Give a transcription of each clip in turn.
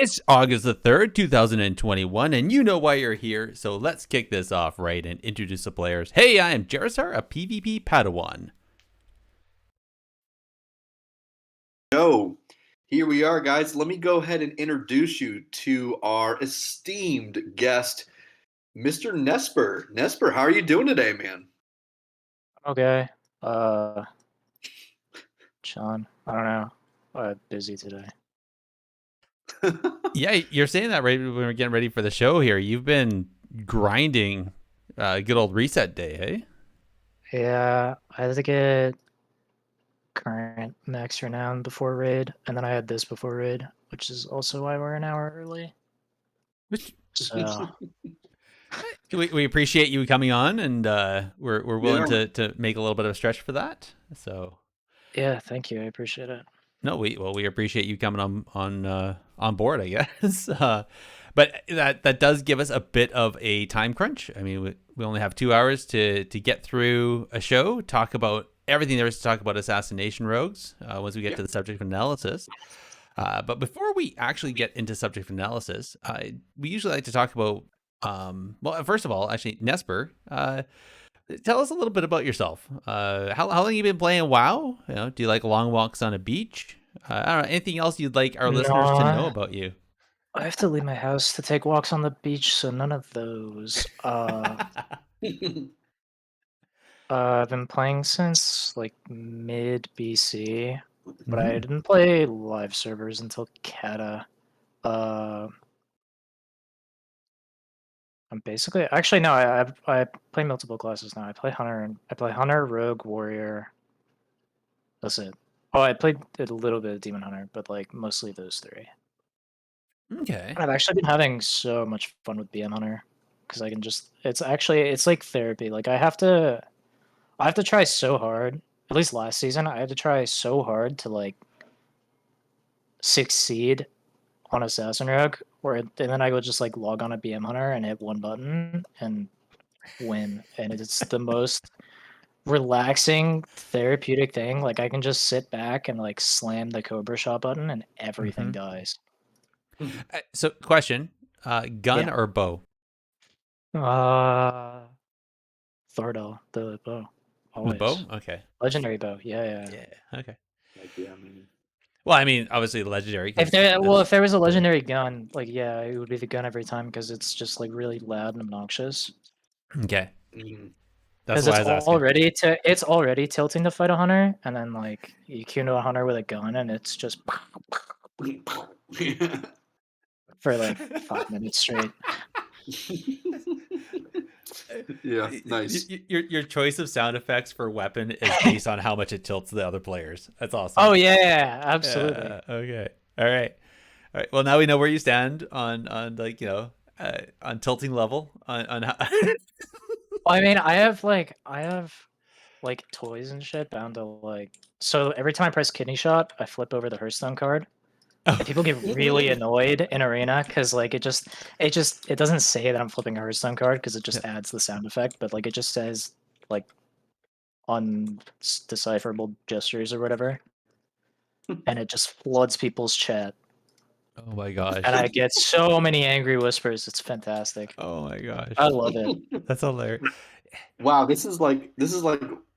It's August the 3rd, 2021, and you know why you're here, so let's kick this off right and introduce the players. Hey, I am Gerissar, a PvP Padawan. Yo, here we are, guys. Let me go ahead and introduce you to our esteemed guest, Mr. Nessper. Nessper, how are you doing today, man? Okay. Uh, John, I don't know. I'm busy today. Yeah, you're saying that right when we're getting ready for the show here. You've been grinding good old reset day, hey? Yeah, I had to get current max renown before raid, and then I had this before raid, which is also why we're an hour early. Which So we appreciate you coming on, and we're willing Yeah. to make a little bit of a stretch for that. So yeah, thank you. I appreciate it. no, we appreciate you coming on board, I guess. But that does give us a bit of a time crunch. I mean, we only have 2 hours to get through a show, talk about everything there is to talk about Assassination Rogues. Once we get to the subject analysis. But before we actually get into subject analysis, we usually like to talk about. Well, first of all, actually, Nessper. Tell us a little bit about yourself. How long have you been playing WoW? You know, do you like long walks on a beach? I don't know. Anything else you'd like our listeners to know No, about you? I have to leave my house to take walks on the beach, so none of those. I've been playing since like mid BC, but I didn't play live servers until Kata. Uh, I'm basically actually no, I play multiple classes now. I play Hunter, Rogue, Warrior. That's it. Oh, I played a little bit of Demon Hunter, but like mostly those three. Okay. And I've actually been having so much fun with BM Hunter because I can just it's like therapy. Like I have to try so hard. At least last season, I had to try so hard to like succeed on Assassin Rogue, and then I would just like log on a BM Hunter and hit one button and win. And it's the most relaxing, therapeutic thing. Like I can just sit back and like slam the Cobra Shot button and everything dies. So, question: gun Yeah. or bow? Thordel, the bow. The bow. Always. Okay. Legendary bow. Yeah. Yeah. Okay. Like, yeah, man. Well, I mean, obviously legendary. If 'Cause if there was a the legendary gun, like yeah, it would be the gun every time because it's just like really loud and obnoxious. okay. Mhm. That's Because why I was asking. it's already tilting to fight a hunter, and then like you Q into a hunter with a gun, and it's just for like 5 minutes straight. Yeah, nice. Your choice of sound effects for weapon is based on how much it tilts the other players. That's awesome. Oh yeah, absolutely. Okay. All right. All right. Well, now we know where you stand on like on tilting level on how. Well, I mean, I have like toys and shit bound to like. So every time I press kidney shot, I flip over the Hearthstone card, and people get really annoyed in arena because like it doesn't say that I'm flipping a Hearthstone card because it just adds the sound effect, but like it just says like undecipherable gestures or whatever, and it just floods people's chat, Oh my gosh. and I get so many angry whispers. It's fantastic. Oh my gosh. I love it. That's hilarious. Wow, this is like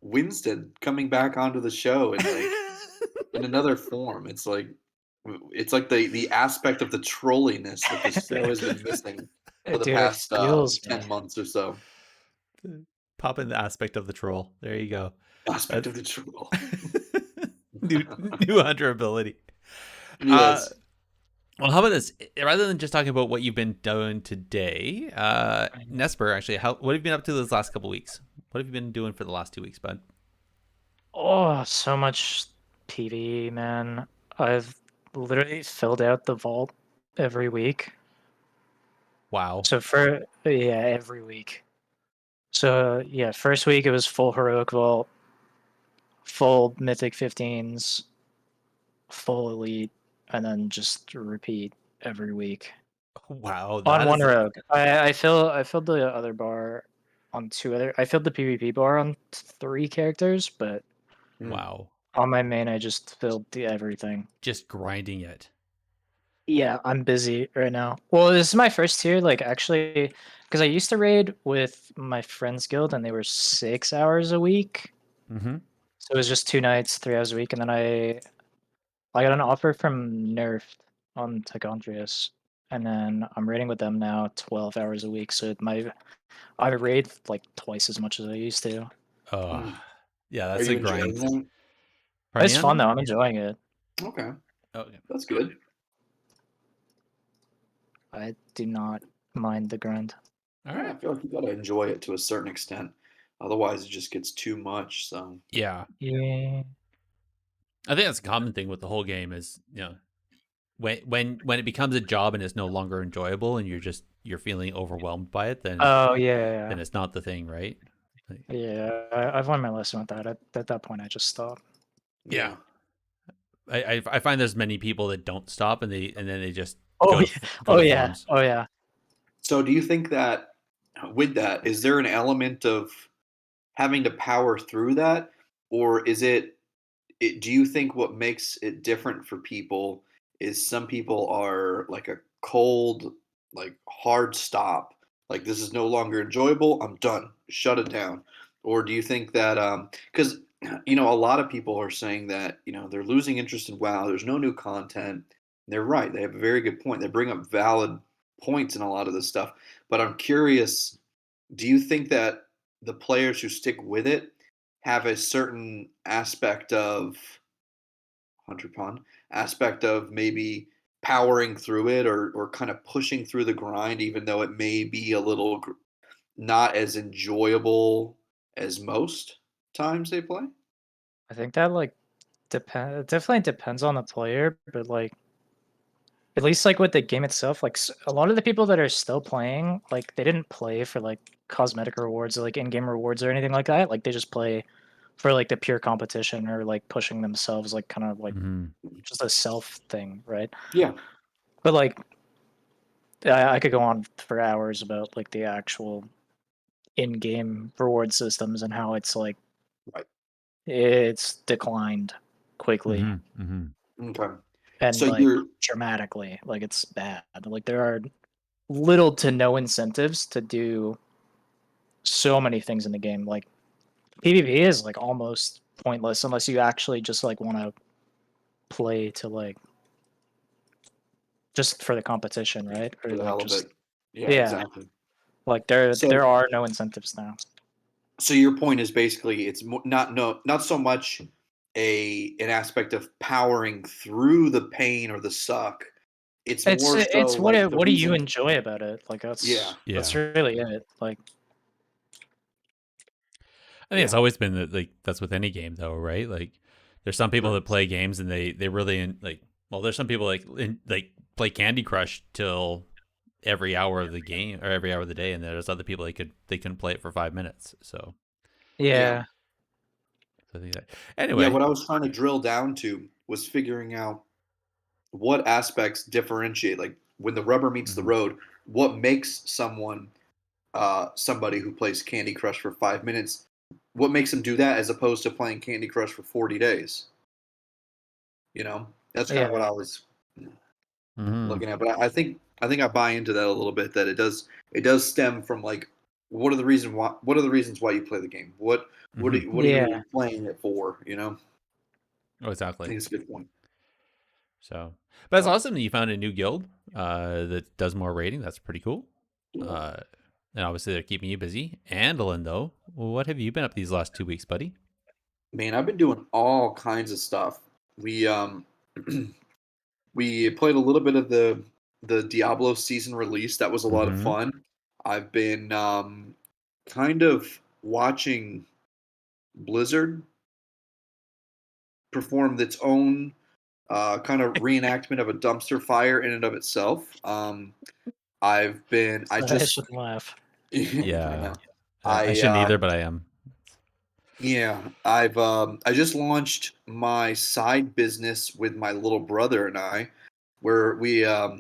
Winston coming back onto the show in like in another form. It's like the aspect of the trolliness that the show has been missing for the Dude, it past fuels 10 me. months or so. Pop in the aspect of the troll. There you go. Aspect That's of the troll. new hunter ability. Yes. Well, how about this? Rather than just talking about what you've been doing today, Nessper, actually, what have you been up to those last couple weeks? What have you been doing for the last 2 weeks, bud? Oh, so much PV, man. I've literally filled out the vault every week. Wow. So every week. So yeah, first week it was full heroic vault, full mythic 15s, full elite, and then just repeat every week. Wow, On that one is rogue. I filled the other bar on two other. I filled the PvP bar on three characters, but Mm. wow. on my main I just filled everything. Just grinding it. Yeah, I'm busy right now. Well, this is my first tier, like actually, because I used to raid with my friends guild and they were 6 hours a week. Mm-hmm. So it was just 2 nights, 3 hours a week, and then I got an offer from Nerfed on Tychondrius, and then I'm raiding with them now 12 hours a week. So I raid like twice as much as I used to. Oh, Hmm. yeah, Are that's a you enjoying grind. them? Pardon me It's on fun that? though. I'm enjoying it. Okay, Okay. that's good. I do not mind the grind. All Yeah, I right. feel like you gotta enjoy it to a certain extent. Otherwise, it just gets too much. So Yeah. Yeah. I think that's a common thing with the whole game is, when it becomes a job and it's no longer enjoyable and you're feeling overwhelmed by it, Oh yeah, then it's not the thing, right? Like, yeah. I've learned my lesson with that. At that point, I just stopped. yeah. yeah. I find there's many people that don't stop and then they just Oh yeah. go Oh to yeah. farms. Oh yeah. So do you think that with that, is there an element of having to power through that, or is do you think what makes it different for people is some people are like a cold, like hard stop, like this is no longer enjoyable, I'm done, shut it down? Or do you think that because a lot of people are saying that they're losing interest in WoW, there's no new content. They're right, they have a very good point, they bring up valid points in a lot of this stuff, but I'm curious, do you think that the players who stick with it have a certain aspect of Hunter Pond aspect of maybe powering through it, or kind of pushing through the grind, even though it may be a little not as enjoyable as most times they play? I think that like depend. It definitely depends on the player, but like at least like with the game itself, like a lot of the people that are still playing, like they didn't play for like cosmetic rewards or like in-game rewards or anything like that. Like they just play for like the pure competition or like pushing themselves, like kind of like Mm-hmm. just a self thing, right? Yeah, But like I could go on for hours about like the actual in-game reward systems and how it's like right. it's declined quickly Mm-hmm. Mm-hmm. Okay. and So like you're dramatically. Like it's bad. Like there are little to no incentives to do so many things in the game. Like PvP is like almost pointless unless you actually just like want to play to like just for the competition, right? Or for the like hell of just it. Yeah, yeah, exactly. like there So are no incentives now. so your point is basically it's not so much an aspect of powering through the pain or the suck. It's more so It's like the what do you reason. enjoy about it? Like Yeah, that's Yeah. really it. Like I think it's yeah, always been that, like, that's with any game though, right? Like there's some people sure. that play games and they really like, well, there's some people like play Candy Crush till every hour of the game or every hour of the day, and there's other people they couldn't play it for 5 minutes. Yeah, yeah, So I think that yeah. anyway. What I was trying to drill down to was figuring out what aspects differentiate, like when the rubber meets the Mm-hmm. road, what makes somebody who plays Candy Crush for 5 minutes, what makes them do that as opposed to playing Candy Crush for 40 days? That's kind of what yeah, I was Mm-hmm. looking at. But I think I buy into that a little bit. That it does stem from like what are the reasons why you play the game? Mm-hmm. What are yeah. you playing it for? Oh, I exactly. think it's a good point. So, but it's So awesome that you found a new guild that does more rating. That's pretty cool. yeah, Uh, and obviously they're keeping you busy. Andalyn, though, what have you been up these last 2 weeks, buddy? man, I've been doing all kinds of stuff. We we played a little bit of the Diablo season release. That was a lot of Mm-hmm. fun. I've been kind of watching Blizzard perform its own kind of reenactment of a dumpster fire in and of itself. I I just, shouldn't laugh. I Yeah, know. I I shouldn't either, but I am. Yeah, I just launched my side business with my little brother and I, where we are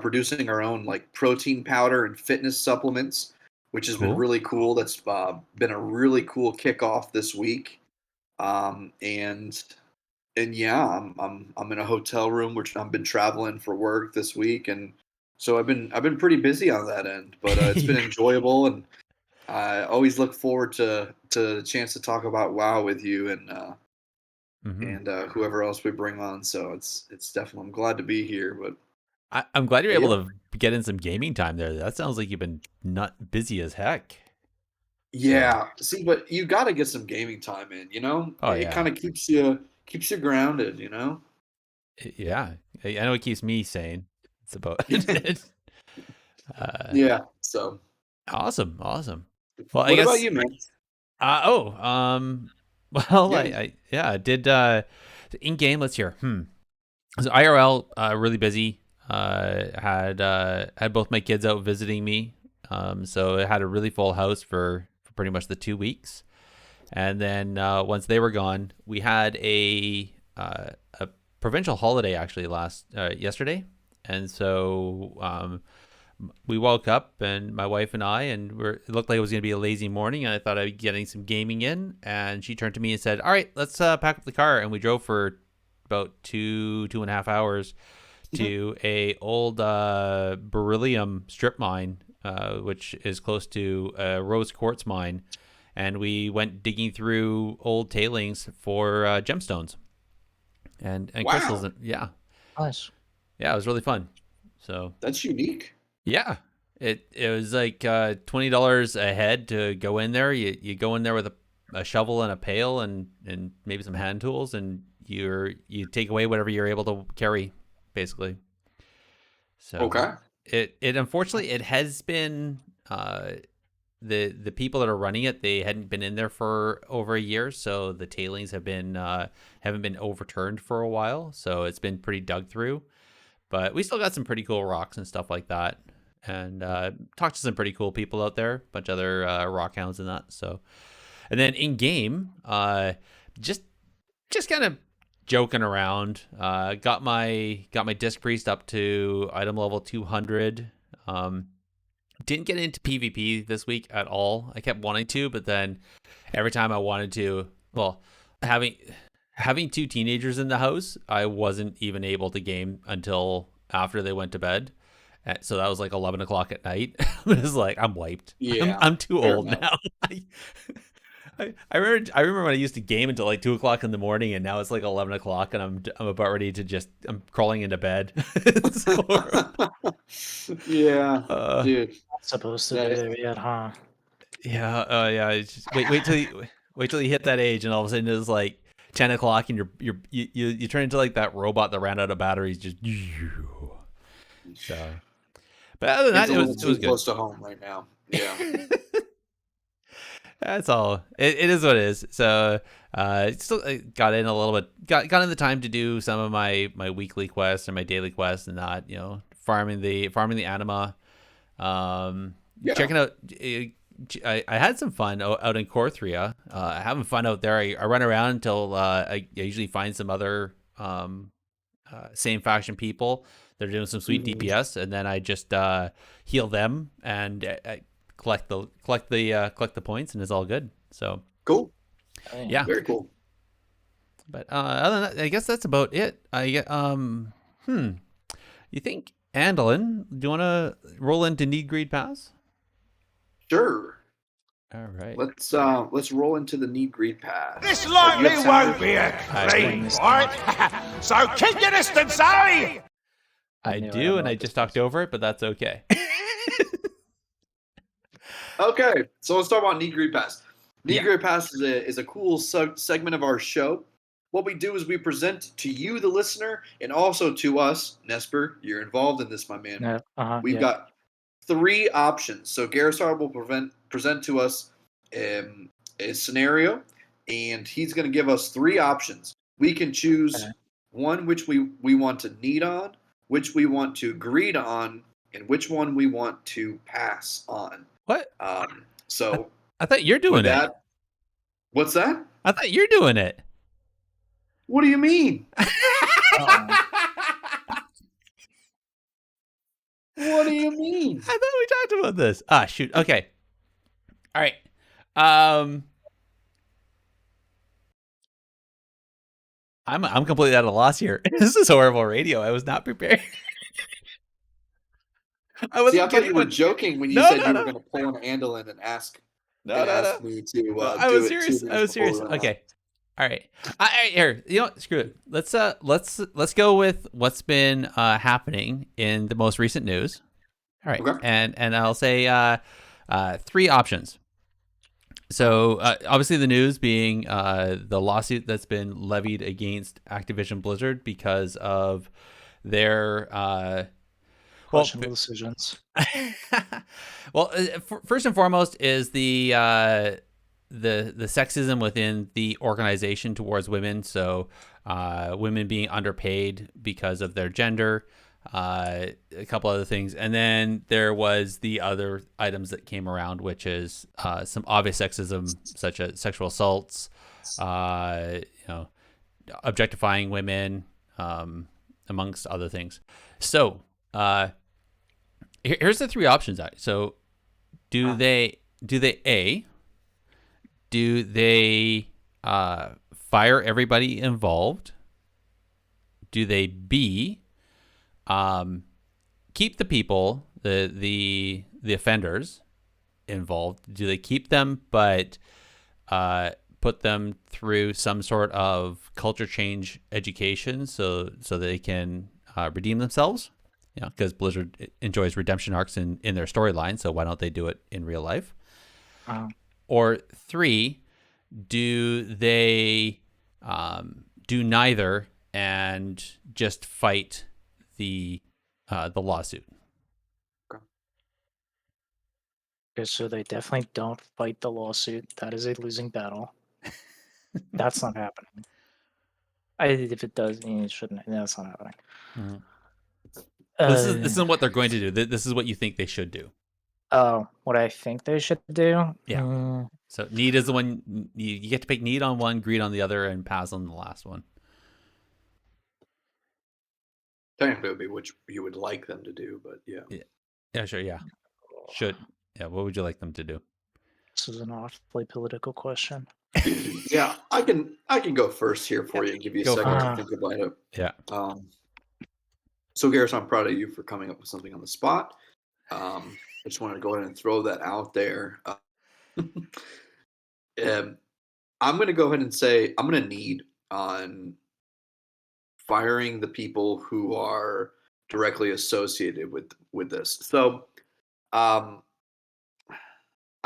producing our own like protein powder and fitness supplements, which has been Cool. really cool. That's been a really cool kickoff this week, and yeah, I'm in a hotel room, which I've been traveling for work this week, and so I've been pretty busy on that end. But it's been enjoyable, and I always look forward to the chance to talk about WoW with you and whoever else we bring on. So it's definitely, I'm glad to be here. I'm glad you're But able yeah, to get in some gaming time there. That sounds like you've been not busy as heck. So, yeah. See, but you got to get some gaming time in. You know, oh it yeah, kind of keeps you grounded. You know. yeah. I know it keeps me sane. It's about it. Uh, Yeah. So, awesome. Well, I what about guess. you, man? Well, Yeah. I did in game. Let's hear. So IRL, really busy. Had both my kids out visiting me. So I had a really full house for pretty much the 2 weeks. And then once they were gone, we had a provincial holiday actually yesterday, and so we woke up and my wife and I, and it looked like it was going to be a lazy morning, and I thought I'd be getting some gaming in. And she turned to me and said, "All right, let's pack up the car." And we drove for about 2.5 hours to a old beryllium strip mine, which is close to a rose quartz mine, and we went digging through old tailings for gemstones and crystals. Wow, And yeah, Nice. it was really fun. So that's unique. yeah, it was like $20 a head to go in there. You go in there with a shovel and a pail and maybe some hand tools, and you take away whatever you're able to carry, basically. So Okay. it unfortunately it has been the people that are running it, they hadn't been in there for over a year, so the tailings haven't been overturned for a while, so it's been pretty dug through. But we still got some pretty cool rocks and stuff like that, and talked to some pretty cool people out there, a bunch of other rock hounds and that. So, and then in game, just kind of joking around. Got my disc priest up to item level 200. Didn't get into PvP this week at all. I kept wanting to, but then every time I wanted to, well, having two teenagers in the house, I wasn't even able to game until after they went to bed. So that was like 11 o'clock at night. I was like, I'm wiped. Yeah. I'm too Fair old enough. now. I remember when I used to game until like 2 o'clock in the morning, and now it's like 11 o'clock, and I'm about ready to I'm crawling into bed. It's horrible. Yeah, Uh, dude. Not supposed to That is, do it yet, huh? Yeah, yeah. It's just, wait till you hit that age, and all of a sudden it's like 10 o'clock, and you turn into like that robot that ran out of batteries. Just so. But other than it's that, a it little was too good. close to home right now. Yeah. That's all. It is what it is. So, still got in a little bit. Got in the time to do some of my weekly quests and my daily quests and that. Farming the anima. Yeah. Checking out. I had some fun out in Corthria. Having fun out there. I run around until I usually find some other same faction people. They're doing some sweet Mhm. DPS, and then I just heal them and collect the points, and it's all good. So Cool. Dang. yeah, Very cool. but other than that, I guess that's about it. I get You think, Andallyn, do you want to roll into Need Greed Pass? Sure. All right. Let's roll into the need greed pass. This You likely have won't sound? be a I clean do. fight. So keep your distance, eh? I knew do, had and no I just distance. talked over it, but that's okay. Okay, so let's talk about need greed pass. Need Yeah. greed pass is a cool segment of our show. What we do is we present to you, the listener, and also to us, Nessper. You're involved in this, my man. No, We've yeah. got 3 options. So Gerissar will present to us a scenario, and he's going to give us 3 options. We can choose Okay. one which we want to need on, which we want to greed on, and which one we want to pass on. What? So I thought you're with doing it. that, what's that? I thought you're doing it. What do you mean? Uh-oh. What do you mean? I thought we talked about this. Ah, shoot. Okay. All right. Um. I'm completely at a loss here. This is horrible radio. I was not prepared. I See, wasn't I thought kidding you were when. joking when you No, said no, you were no, going to pull an Andallyn no, no, no. me No, to I do was it 2 serious. I minutes was before serious. we went live. Okay. All right. Here, you know what? Screw it. Let's go with what's been happening in the most recent news. All right. Okay. And I'll say 3 options. So obviously the news being the lawsuit that's been levied against Activision Blizzard because of their Questionable decisions. well, first and foremost is the sexism within the organization towards women. So women being underpaid because of their gender. A couple other things, and then there was the other items that came around, which is some obvious sexism, such as sexual assaults, objectifying women, amongst other things. So here's the 3 options. So do they fire everybody involved? Do they B, keep the people, the offenders involved? Do they keep them but put them through some sort of culture change education so they can redeem themselves? Because Blizzard enjoys redemption arcs in their storyline, so why don't they do it in real life? Or 3, do they do neither and just fight the lawsuit? Okay, so they definitely don't fight the lawsuit. That is a losing battle. That's not happening. If it does, it shouldn't. That's not happening. Mm-hmm. This isn't what they're going to do. This is what you think they should do. Oh, what I think they should do? Yeah. So need is the one you get to pick. Need on one, greed on the other, and pass on the last one. Technically, it would be which you would like them to do, but yeah. Yeah, sure, yeah. Should. Yeah, what would you like them to do? This is an awfully political question. Yeah, I can go first here for you and give you a second to think about it. Yeah. So, Gerissar, I'm proud of you for coming up with something on the spot. I just wanted to go ahead and throw that out there. I'm going to go ahead and say I'm going to need on firing the people who are directly associated with this. So, I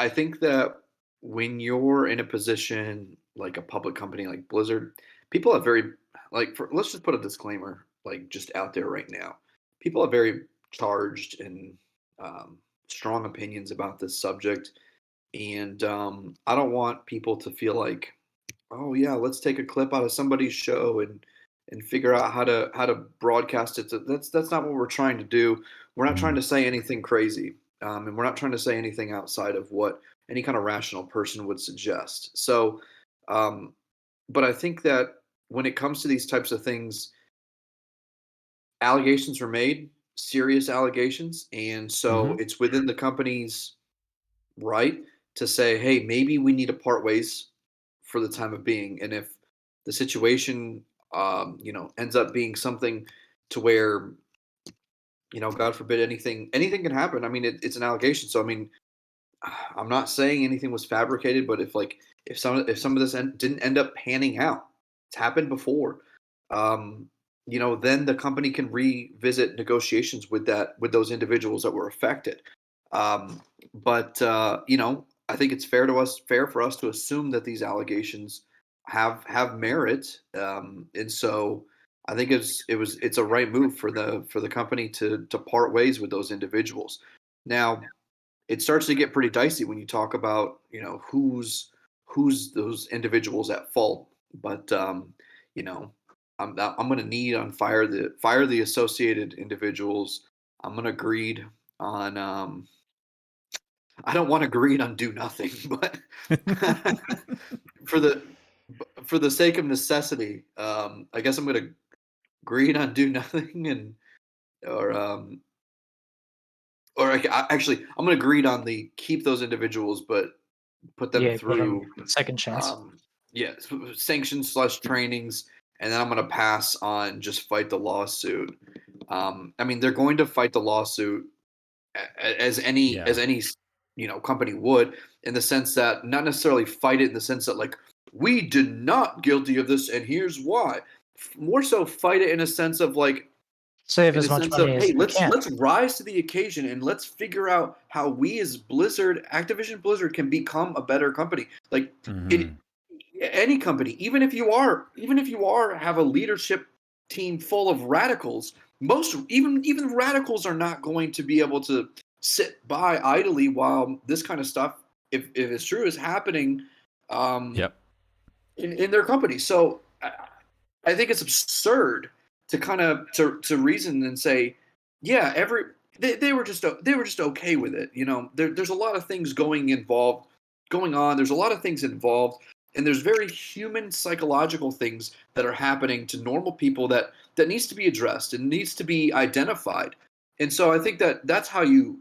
think that when you're in a position like a public company like Blizzard, people have very let's just put a disclaimer just out there right now. People have very charged and strong opinions about this subject, and I don't want people to feel like, oh yeah, let's take a clip out of somebody's show and figure out how to broadcast it. That's not what we're trying to do. We're not trying to say anything crazy, and we're not trying to say anything outside of what any kind of rational person would suggest. So, but I think that when it comes to these types of things, allegations were made, serious allegations, and so it's within the company's right to say, hey, maybe we need to part ways for the time of being. And if the situation, ends up being something to where, God forbid, anything can happen. I mean, it's an allegation. So, I mean, I'm not saying anything was fabricated, but if some of this didn't end up panning out, it's happened before. Then the company can revisit negotiations with those individuals that were affected. But I think it's fair for us to assume that these allegations have merit, and so I think it's a right move for the company to part ways with those individuals. Now, it starts to get pretty dicey when you talk about who's those individuals at fault. But I'm going to need on fire the associated individuals. I'm going to greed on. I don't want to greed on do nothing, but for the sake of necessity, I guess I'm going to greed on do nothing actually, I'm going to greed on the keep those individuals, but put them through second chance. Sanctions / trainings and then I'm going to pass on just fight the lawsuit. I mean, they're going to fight the lawsuit as any company would, in the sense that not necessarily fight it in the sense that like we did not guilty of this and here's why. More so fight it in a sense of like Save in as the much sense money of as hey, you can. let's rise to the occasion and let's figure out how we as Activision Blizzard can become a better company. Like any company, even if you are have a leadership team full of radicals, even radicals are not going to be able to sit by idly while this kind of stuff, if it's true, is happening in their company. So I think it's absurd to kind of to reason and say, yeah, they were just okay with it. You know, there's a lot of things going on. There's a lot of things involved, and there's very human psychological things that are happening to normal people that needs to be addressed and needs to be identified. And so I think that's how you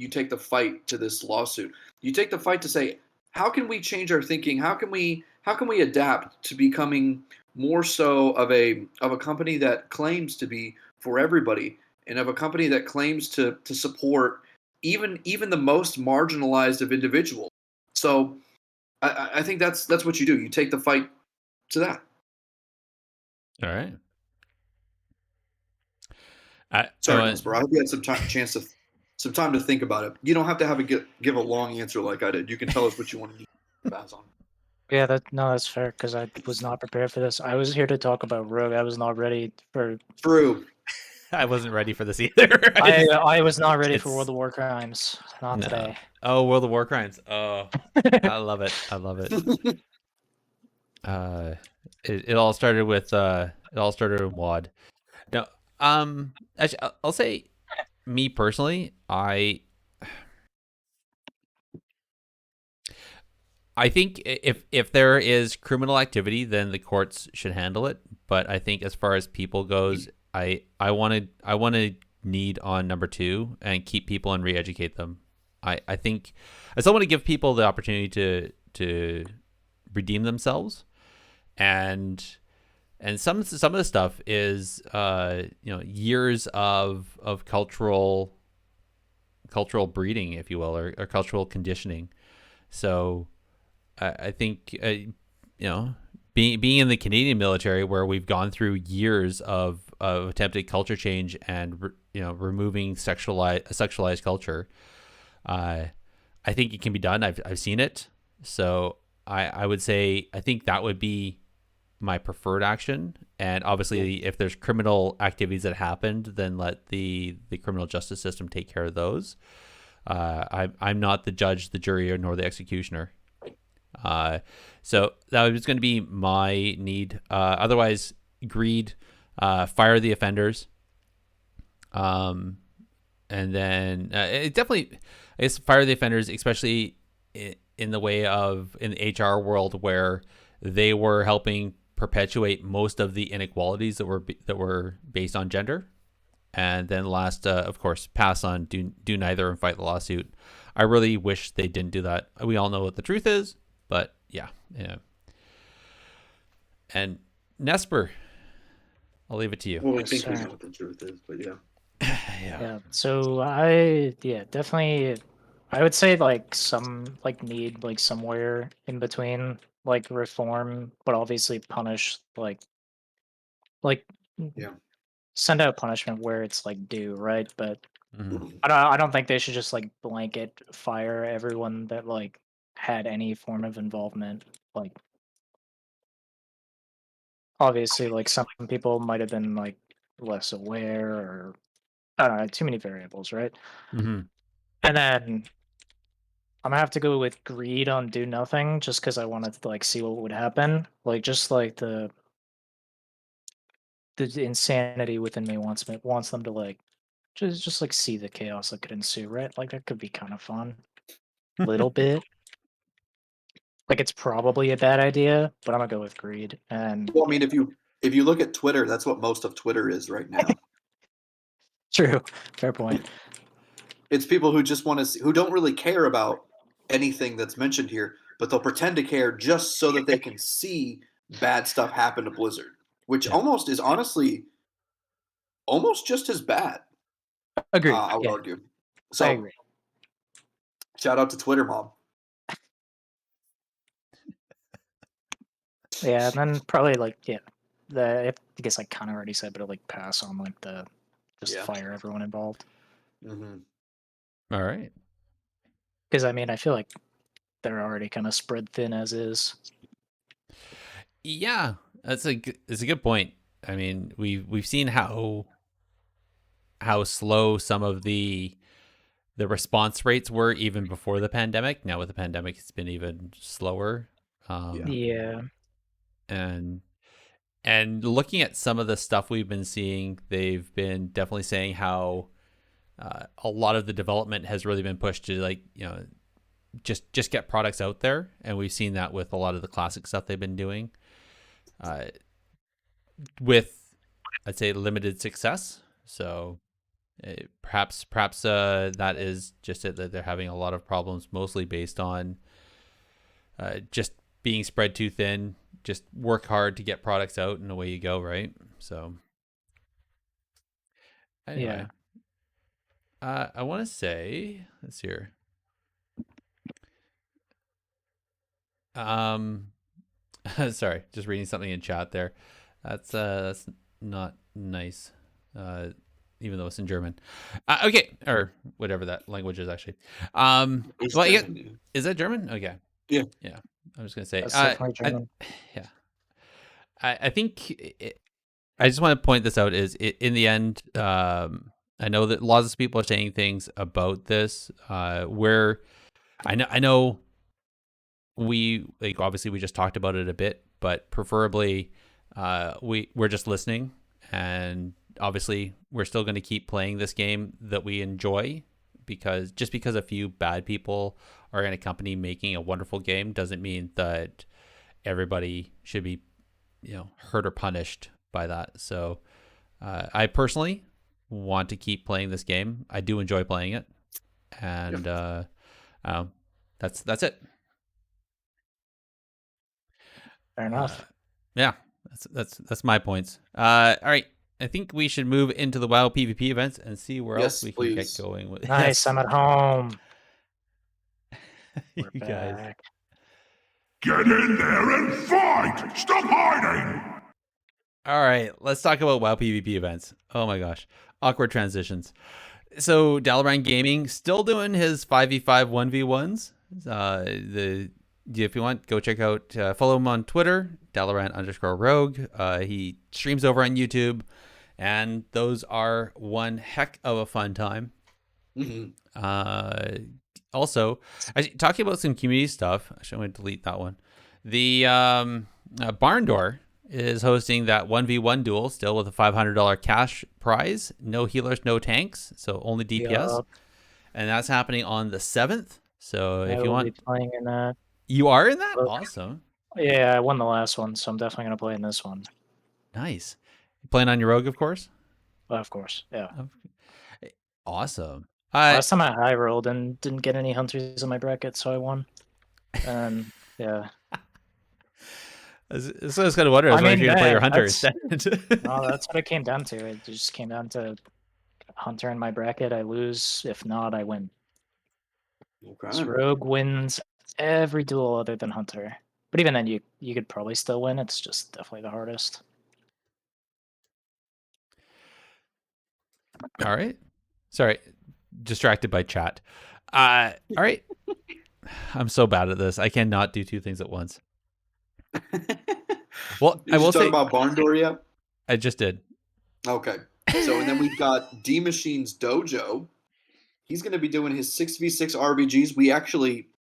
take the fight to this lawsuit. You take the fight to say, how can we change our thinking? How can we adapt to becoming more so of a company that claims to be for everybody, and of a company that claims to support even the most marginalized of individuals. So I think that's what you do. You take the fight to that. All right. Sorry, Nessper. I hope you had some time to think about it. You don't have to give a long answer like I did. You can tell us what you want to pass on. Yeah, that's fair, because I was not prepared for this. I was here to talk about Rogue. I was not ready for. True. I wasn't ready for this either. I was not ready for World of War Crimes. Not today. Oh, World of War Crimes. Oh, I love it. I love it. It all started with WAD. Now, actually, I'll say, me personally, I think if there is criminal activity, then the courts should handle it. But I think as far as people goes, I want to need on number 2 and keep people and re-educate them. I think I still want to give people the opportunity to redeem themselves, and some of the stuff is years of cultural breeding, if you will, or cultural conditioning. So I think being in the Canadian military, where we've gone through years of attempted culture change and removing sexualized culture, I think it can be done. I've seen it. So I would say I think that would be my preferred action. And obviously, if there's criminal activities that happened, then let the criminal justice system take care of those. I'm not the judge, the jury, nor the executioner. So that was going to be my need. Otherwise, greed, fire the offenders. And then it definitely, I guess, fire the offenders, especially in the way of in the HR world, where they were helping perpetuate most of the inequalities that were based on gender. And then last, of course, pass on, do neither, and fight the lawsuit. I really wish they didn't do that. We all know what the truth is, but yeah. And Nessper, I'll leave it to you. Well, we think we know what the truth is, but yeah. Yeah. So definitely, I would say like some need like somewhere in between, like reform, but obviously punish like Yeah. send out punishment where it's like due, right? But Mm-hmm. I don't think they should just like blanket fire everyone that like had any form of involvement. Like obviously, like some people might have been like less aware, or I don't know, too many variables, right? Mm-hmm. And then I'm gonna have to go with greed on do nothing, just because I wanted to like see what would happen. Like just like the insanity within me wants them to like just like see the chaos that could ensue, right? Like that could be kind of fun, little bit. Like it's probably a bad idea, but I'm gonna go with greed. And Well, I mean, if you look at Twitter, that's what most of Twitter is right now. true, fair point. It's people who just want to who don't really care about anything that's mentioned here, but they'll pretend to care just so that they can see bad stuff happen to Blizzard. which Yeah. almost is honestly almost just as bad. Agreed. I would Yeah, argue. I So agree. shout out to Twitter Mob. Yeah, and then probably like I guess I kind of already said, but I'll like pass on like the just Yeah. fire everyone involved. Mm-hmm. All right. Because I mean, I feel like they're already kind of spread thin as is. Yeah, that's a good point. I mean, we've seen how slow some of the response rates were even before the pandemic. Now with the pandemic, it's been even slower. Yeah. And looking at some of the stuff we've been seeing, they've been definitely saying how a lot of the development has really been pushed to, like, just get products out there, and we've seen that with a lot of the classic stuff they've been doing, with, I'd say, limited success. So perhaps that is just it, that they're having a lot of problems, mostly based on just being spread too thin. Just work hard to get products out, and away you go, right? So anyway, I want to say, let's hear. Sorry, just reading something in chat there. That's not nice. Even though it's in German. Okay, or whatever that language is actually. Well, is that German? Okay. Yeah. Yeah. I was gonna say. That's definitely German. Yeah. I think I just want to point this out. In the end, I know that lots of people are saying things about this. Where I know we, like, obviously we just talked about it a bit, but preferably we're just listening, and obviously we're still going to keep playing this game that we enjoy, because just because a few bad people are in a company making a wonderful game doesn't mean that everybody should be, hurt or punished by that. So I personally want to keep playing this game. I do enjoy playing it, and that's it. Fair enough. Yeah, that's my points. All right, I think we should move into the WoW PvP events and see where else we can get going with. Nice, Yes. I'm at home. You We're guys. back. Get in there and fight! Stop hiding! All right, let's talk about WoW PvP events. Oh my gosh, awkward transitions. So Dalaran Gaming still doing his 5v5 1v1s. If you want, go check out, follow him on Twitter, Dalaran_Rogue. He streams over on YouTube, and those are one heck of a fun time. Mm-hmm. Also, talking about some community stuff, actually I'm going to delete that one. The Barn Door is hosting that 1v1 duel still, with a $500 cash prize. No healers, no tanks, so only DPS. Yup. And that's happening on the 7th. So I if you will want, be playing in that. you are in that? Look. Awesome. Yeah, I won the last one, so I'm definitely gonna play in this one. Nice. You playing on your rogue, of course? Of course, yeah. Awesome. Last time I high rolled and didn't get any hunters in my bracket, so I won. And yeah. So I was kind of wondering, I was wondering if you're going to play your hunter instead. No, that's what it came down to. It just came down to hunter in my bracket. I lose. If not, I win. Okay. So rogue wins every duel other than hunter. But even then, you could probably still win. It's just definitely the hardest. All right. Sorry, distracted by chat. All right. I'm so bad at this. I cannot do two things at once. Well, Did I will you talk say about Barn Door yet? I just did. Okay. So, and then we've got D Machine's Dojo. He's going to be doing his 6v6 RBGs.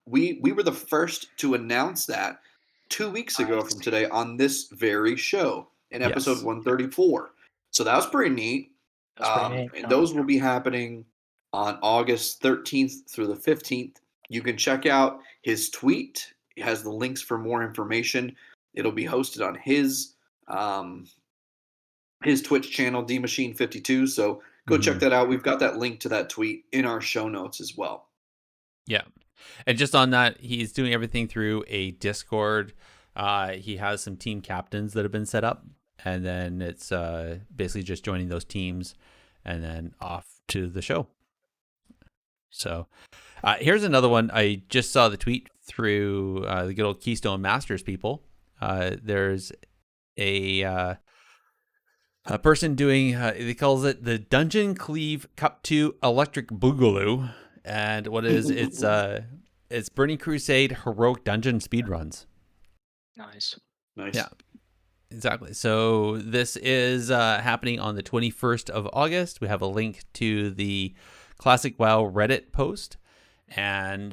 We were the first to announce that 2 weeks ago from today on this very show in episode Yes. 134. So that was pretty neat. That's pretty neat. And those will be happening on August 13th through the 15th. You can check out his tweet. It has the links for more information. It'll be hosted on his Twitch channel, DMachine52. So go check that out. We've got that link to that tweet in our show notes as well. Yeah. And just on that, he's doing everything through a Discord. He has some team captains that have been set up, and then it's basically just joining those teams, and then off to the show. So here's another one. I just saw the tweet through the good old Keystone Masters people. There's a person doing, he calls it the Dungeon Cleave Cup 2 Electric Boogaloo. And what it is, it's Burning Crusade Heroic Dungeon Speedruns. Nice. Nice. Yeah, exactly. So this is happening on the 21st of August. We have a link to the Classic WoW Reddit post. And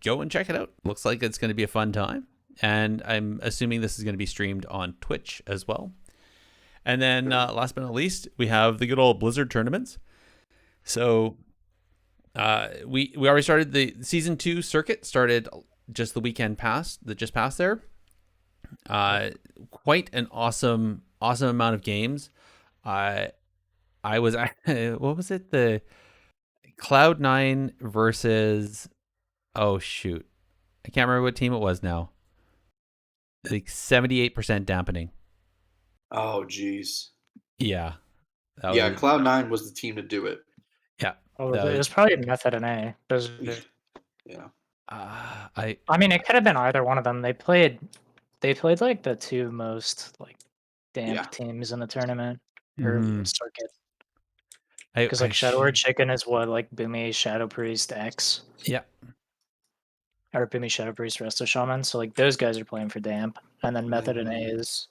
go and check it out. Looks like it's going to be a fun time. And I'm assuming this is going to be streamed on Twitch as well. And then last but not least, we have the good old Blizzard tournaments. So we already started the season 2 circuit, started just the weekend that just passed there. Quite an awesome amount of games. I was, what was it? The Cloud9 versus, oh shoot, I can't remember what team it was now. Like 78% dampening. Oh, geez. Yeah. Yeah, Cloud9 was the team to do it. Yeah. Oh, it was probably Method and A. Those are, Yeah. I mean, it could have been either one of them. They played like the two most like damp teams in the tournament or circuit. Because like Shadow Word Chicken is what, like Boomy Shadow Priest X. Yeah. Or Boomy Shadow Priest Resto Shaman. So like those guys are playing for damp, and then Method and A is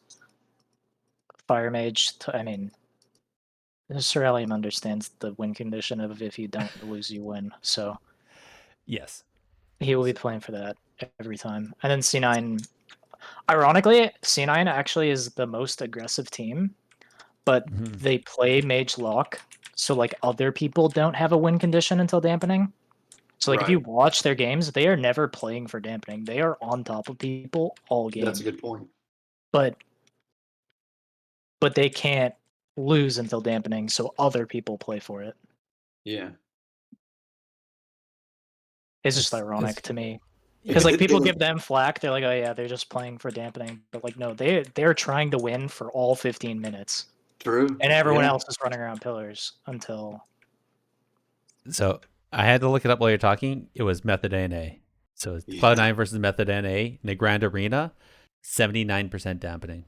Fire Mage. I mean, Cerulean understands the win condition of if you don't lose, you win. So yes, he will be playing for that every time. And then C9, ironically, C9 actually is the most aggressive team, but they play Mage Lock, so like other people don't have a win condition until dampening. So like if you watch their games, they are never playing for dampening. They are on top of people all game. That's a good point. But they can't lose until dampening, so other people play for it. Yeah. It's just ironic to me. Because like people give them flack, they're like, oh yeah, they're just playing for dampening. But like no, they're trying to win for all 15 minutes. True. And everyone else is running around pillars until. So I had to look it up while you're talking. It was Method A. So it's Cloud9 versus Method NA in the Grand Arena, 79% dampening.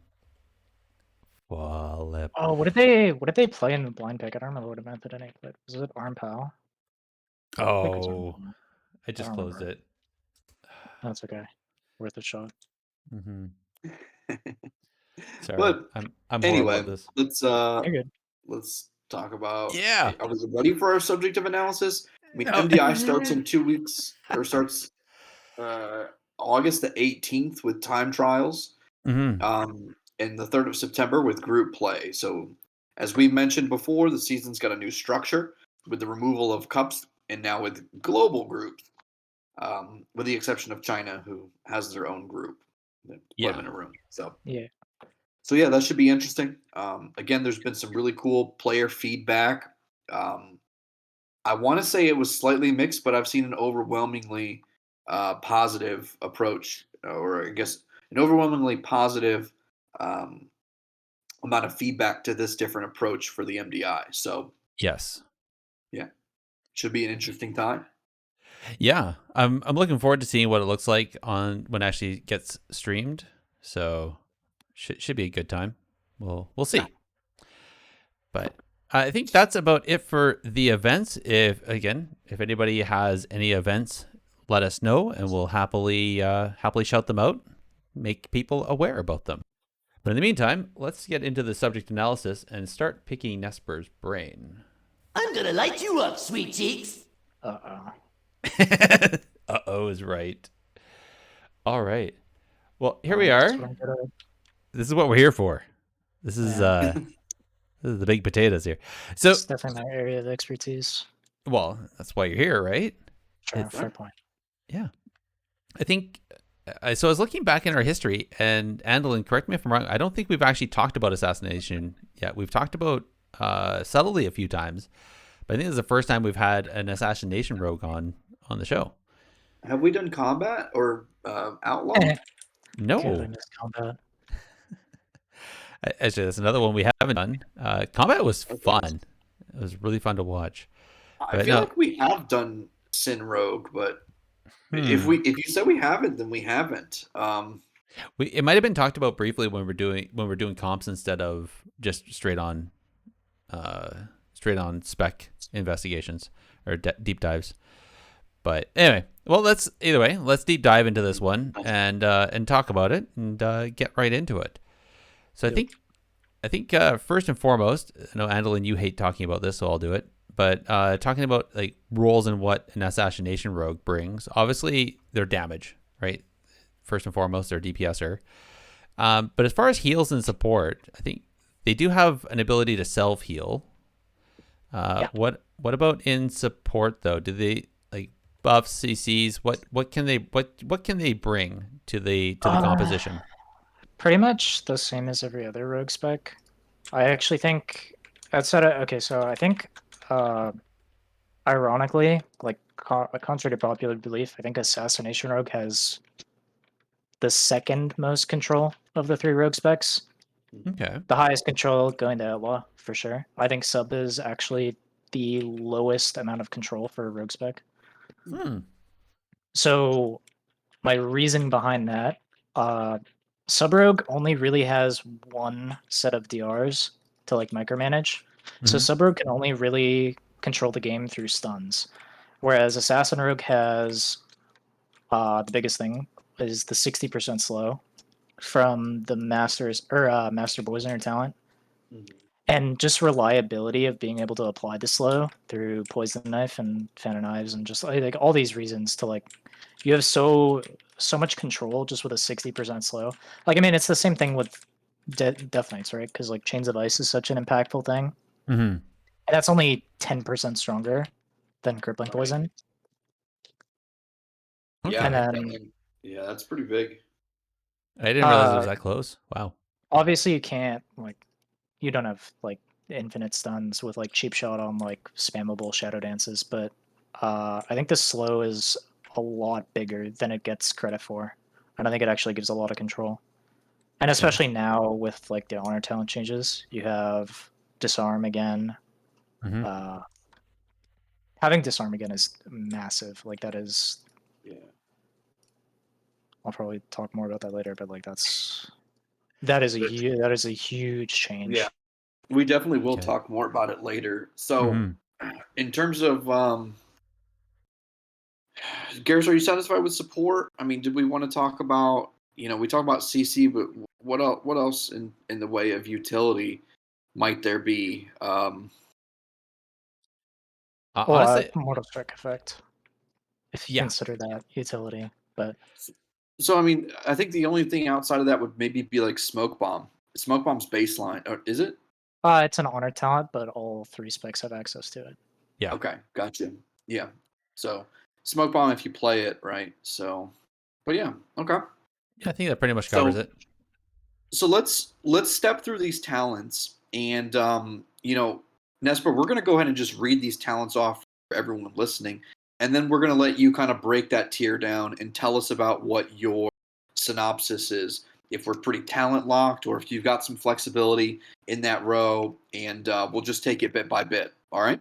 Wallop. Oh, what did they play in the blind pick? I don't remember what Method NA played. Was it Arm Pal? Oh, I just closed it. That's okay. Worth a shot. Mm-hmm. Sorry, But I'm anyway, horrible at this. let's talk about. Yeah. Are we ready for our subjective analysis? I mean, MDI starts in 2 weeks, or starts August the 18th with time trials, and the 3rd of September with group play. So, as we mentioned before, the season's got a new structure with the removal of cups and now with global groups, with the exception of China, who has their own group. Put them in a room. So yeah, that should be interesting. Again, there's been some really cool player feedback. I want to say it was slightly mixed, but I've seen an overwhelmingly positive approach, or I guess an overwhelmingly positive amount of feedback to this different approach for the MDI. So yes, should be an interesting time. Yeah, I'm looking forward to seeing what it looks like on when it actually gets streamed. So should be a good time. We'll see. But I think that's about it for the events. If anybody has any events, let us know, and we'll happily shout them out, make people aware about them. But in the meantime, let's get into the subject analysis and start picking Nessper's brain. I'm gonna light you up, sweet cheeks. Uh-oh is right. All right. Well, here we are. This is what we're here for. This is the big potatoes here. So it's definitely my area of expertise. Well, that's why you're here, right? Fair point. Yeah. I think so I was looking back in our history, and Andallyn, correct me if I'm wrong, I don't think we've actually talked about Assassination yet. We've talked about subtly a few times, but I think this is the first time we've had an Assassination Rogue on the show. Have we done combat or outlaw? No. God, I missed combat. Actually, that's another one we haven't done. Combat was Okay. fun. It was really fun to watch. I But feel no, like we have done Sin Rogue, but hmm. if you said we haven't, then we haven't. It might have been talked about briefly when we're doing comps instead of just straight on spec investigations or deep dives. But anyway, well, let's deep dive into this one and talk about it and get right into it. So Yep. I think first and foremost, I know Andallyn, you hate talking about this, so I'll do it. But talking about like roles and what an assassination rogue brings, obviously their damage, right? First and foremost, their DPSer. But as far as heals and support, I think they do have an ability to self heal. Yeah. What about in support though? Do they like buffs, CCs? What can they bring to the composition? Pretty much the same as every other rogue spec. I actually think outside of okay, so I think ironically, like contrary to popular belief, I think Assassination Rogue has the second most control of the three rogue specs. Okay. The highest control going to Outlaw for sure. I think sub is actually the lowest amount of control for a rogue spec. Hmm. So my reason behind that, sub rogue only really has one set of DRs to like micromanage. So Mhm. sub rogue can only really control the game through stuns, whereas assassin rogue has the biggest thing is the 60% slow from the master poisoner talent, and just reliability of being able to apply the slow through poison knife and fan of knives and just like all these reasons to like you have so much control just with a 60% slow. Like I mean it's the same thing with Death Knights, right? Because like Chains of Ice is such an impactful thing, Mhm. and that's only 10% stronger than crippling Right. poison. Yeah, And Okay. then yeah, that's pretty big. I didn't realize it was that close. Wow. obviously you can't like you don't have like infinite stuns with like cheap shot on like spammable shadow dances, but I think the slow is a lot bigger than it gets credit for, and I think it actually gives a lot of control. And Okay. especially now with like the honor talent changes, you have disarm again. Mhm. Uh, Having disarm again is massive. Like that is, Yeah. I'll probably talk more about that later, but like that is a huge change. Yeah. We definitely will Okay. talk more about it later. So, Mhm. in terms of Garrus, are you satisfied with support? I mean, did we want to talk about, we talk about CC, but what else in the way of utility might there be? Well, Honestly, mortal strike effect, if you yeah. consider that utility, but So, I mean, I think the only thing outside of that would maybe be like Smoke Bomb. Smoke Bomb's baseline, or is it? it's an honor talent, but all three specs have access to it. Yeah. Okay, gotcha. Yeah. So, Smoke Bomb if you play it, right? So, but yeah, okay. Yeah, I think that pretty much covers So, it. let's step through these talents, and Nesper, we're going to go ahead and just read these talents off for everyone listening, and then we're going to let you kind of break that tier down and tell us about what your synopsis is. If we're pretty talent locked, or if you've got some flexibility in that row, and we'll just take it bit by bit. All right.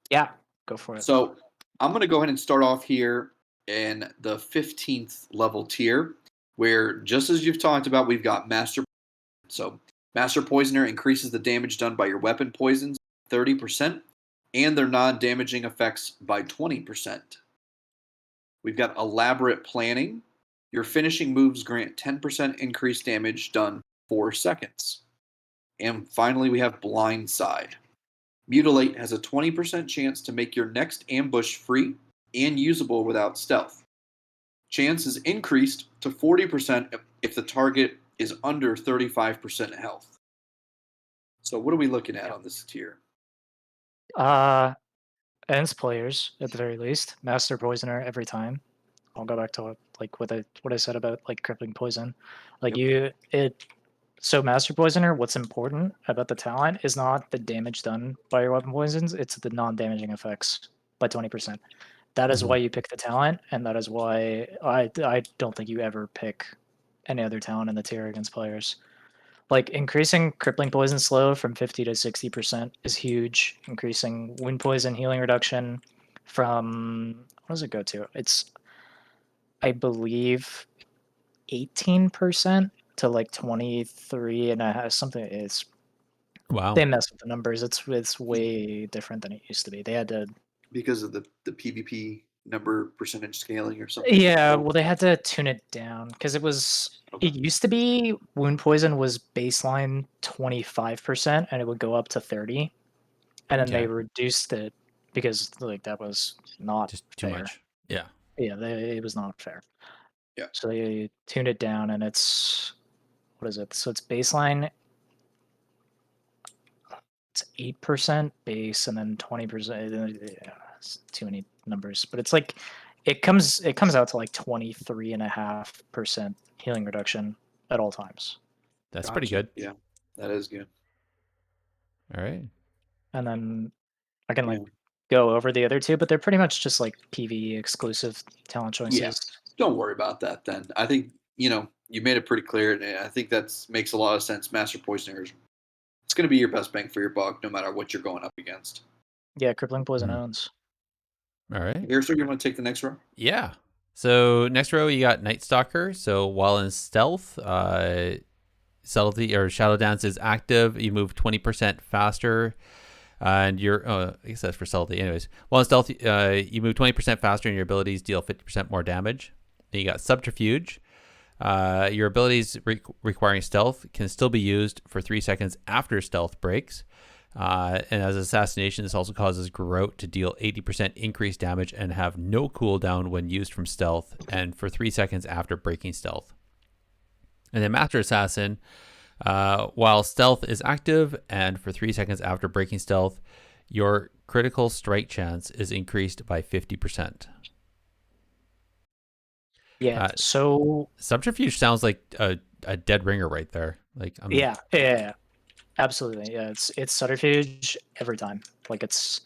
Yeah, go for it. So I'm going to go ahead and start off here in the 15th level tier, where just as you've talked about, we've got Master. So Master Poisoner increases the damage done by your weapon poisons 30% and their non-damaging effects by 20%. We've got Elaborate Planning. Your finishing moves grant 10% increased damage done 4 seconds. And finally, we have Blindside. Mutilate has a 20% chance to make your next ambush free and usable without stealth. Chance is increased to 40% if the target is under 35% health. So what are we looking at on this tier? Ends players at the very least. Master Poisoner every time. I'll go back to what I said about like crippling poison. Like Yep. so Master Poisoner, what's important about the talent is not the damage done by your weapon poisons, it's the non-damaging effects by 20%. That is Mhm. why you pick the talent, and that is why I don't think you ever pick any other talent in the tier against players. Like increasing crippling poison slow from 50 to 60% is huge. Increasing wound poison healing reduction from what does it go to? It's I believe 18% to like 23 and a half something. It's Wow. they mess with the numbers. It's way different than it used to be. They had to Because of the PvP number percentage scaling or something. yeah, Oh, well they had to tune it down because okay. it used to be wound poison was baseline 25% and it would go up to 30 and then Okay. they reduced it because like that was not Just too fair. much. Yeah. Yeah, it was not fair. Yeah. So they tuned it down, and it's what is it? So it's baseline. It's 8% base, and then 20%. Yeah, it's too many numbers, but it's like it comes out to like 23.5% healing reduction at all times, That's pretty Gotcha. good. Yeah, that is good. All right. and then I can like Yeah. go over the other two, but they're pretty much just like PvE exclusive talent choices. Yeah. Don't worry about that then. I think, you made it pretty clear, and I think that makes a lot of sense. Master Poisoners, it's going to be your best bang for your buck no matter what you're going up against. Yeah, crippling poison Mhm. owns. All right. Here, sir, you want to take the next row? Yeah. So next row you got Night Stalker. So while in stealth, subtlety or Shadow Dance is active. You move 20% faster, and I guess that's for subtlety. Anyways, while in stealth, you move 20% faster, and your abilities deal 50% more damage. Then you got Subterfuge. Your abilities requiring stealth can still be used for 3 seconds after stealth breaks. And as assassination, this also causes Garrote to deal 80% increased damage and have no cooldown when used from stealth, and for 3 seconds after breaking stealth. And then Master Assassin, while stealth is active and for 3 seconds after breaking stealth, your critical strike chance is increased by 50%. Yeah. So Subterfuge sounds like a dead ringer right there. Like yeah. Absolutely, yeah. It's subterfuge every time. Like it's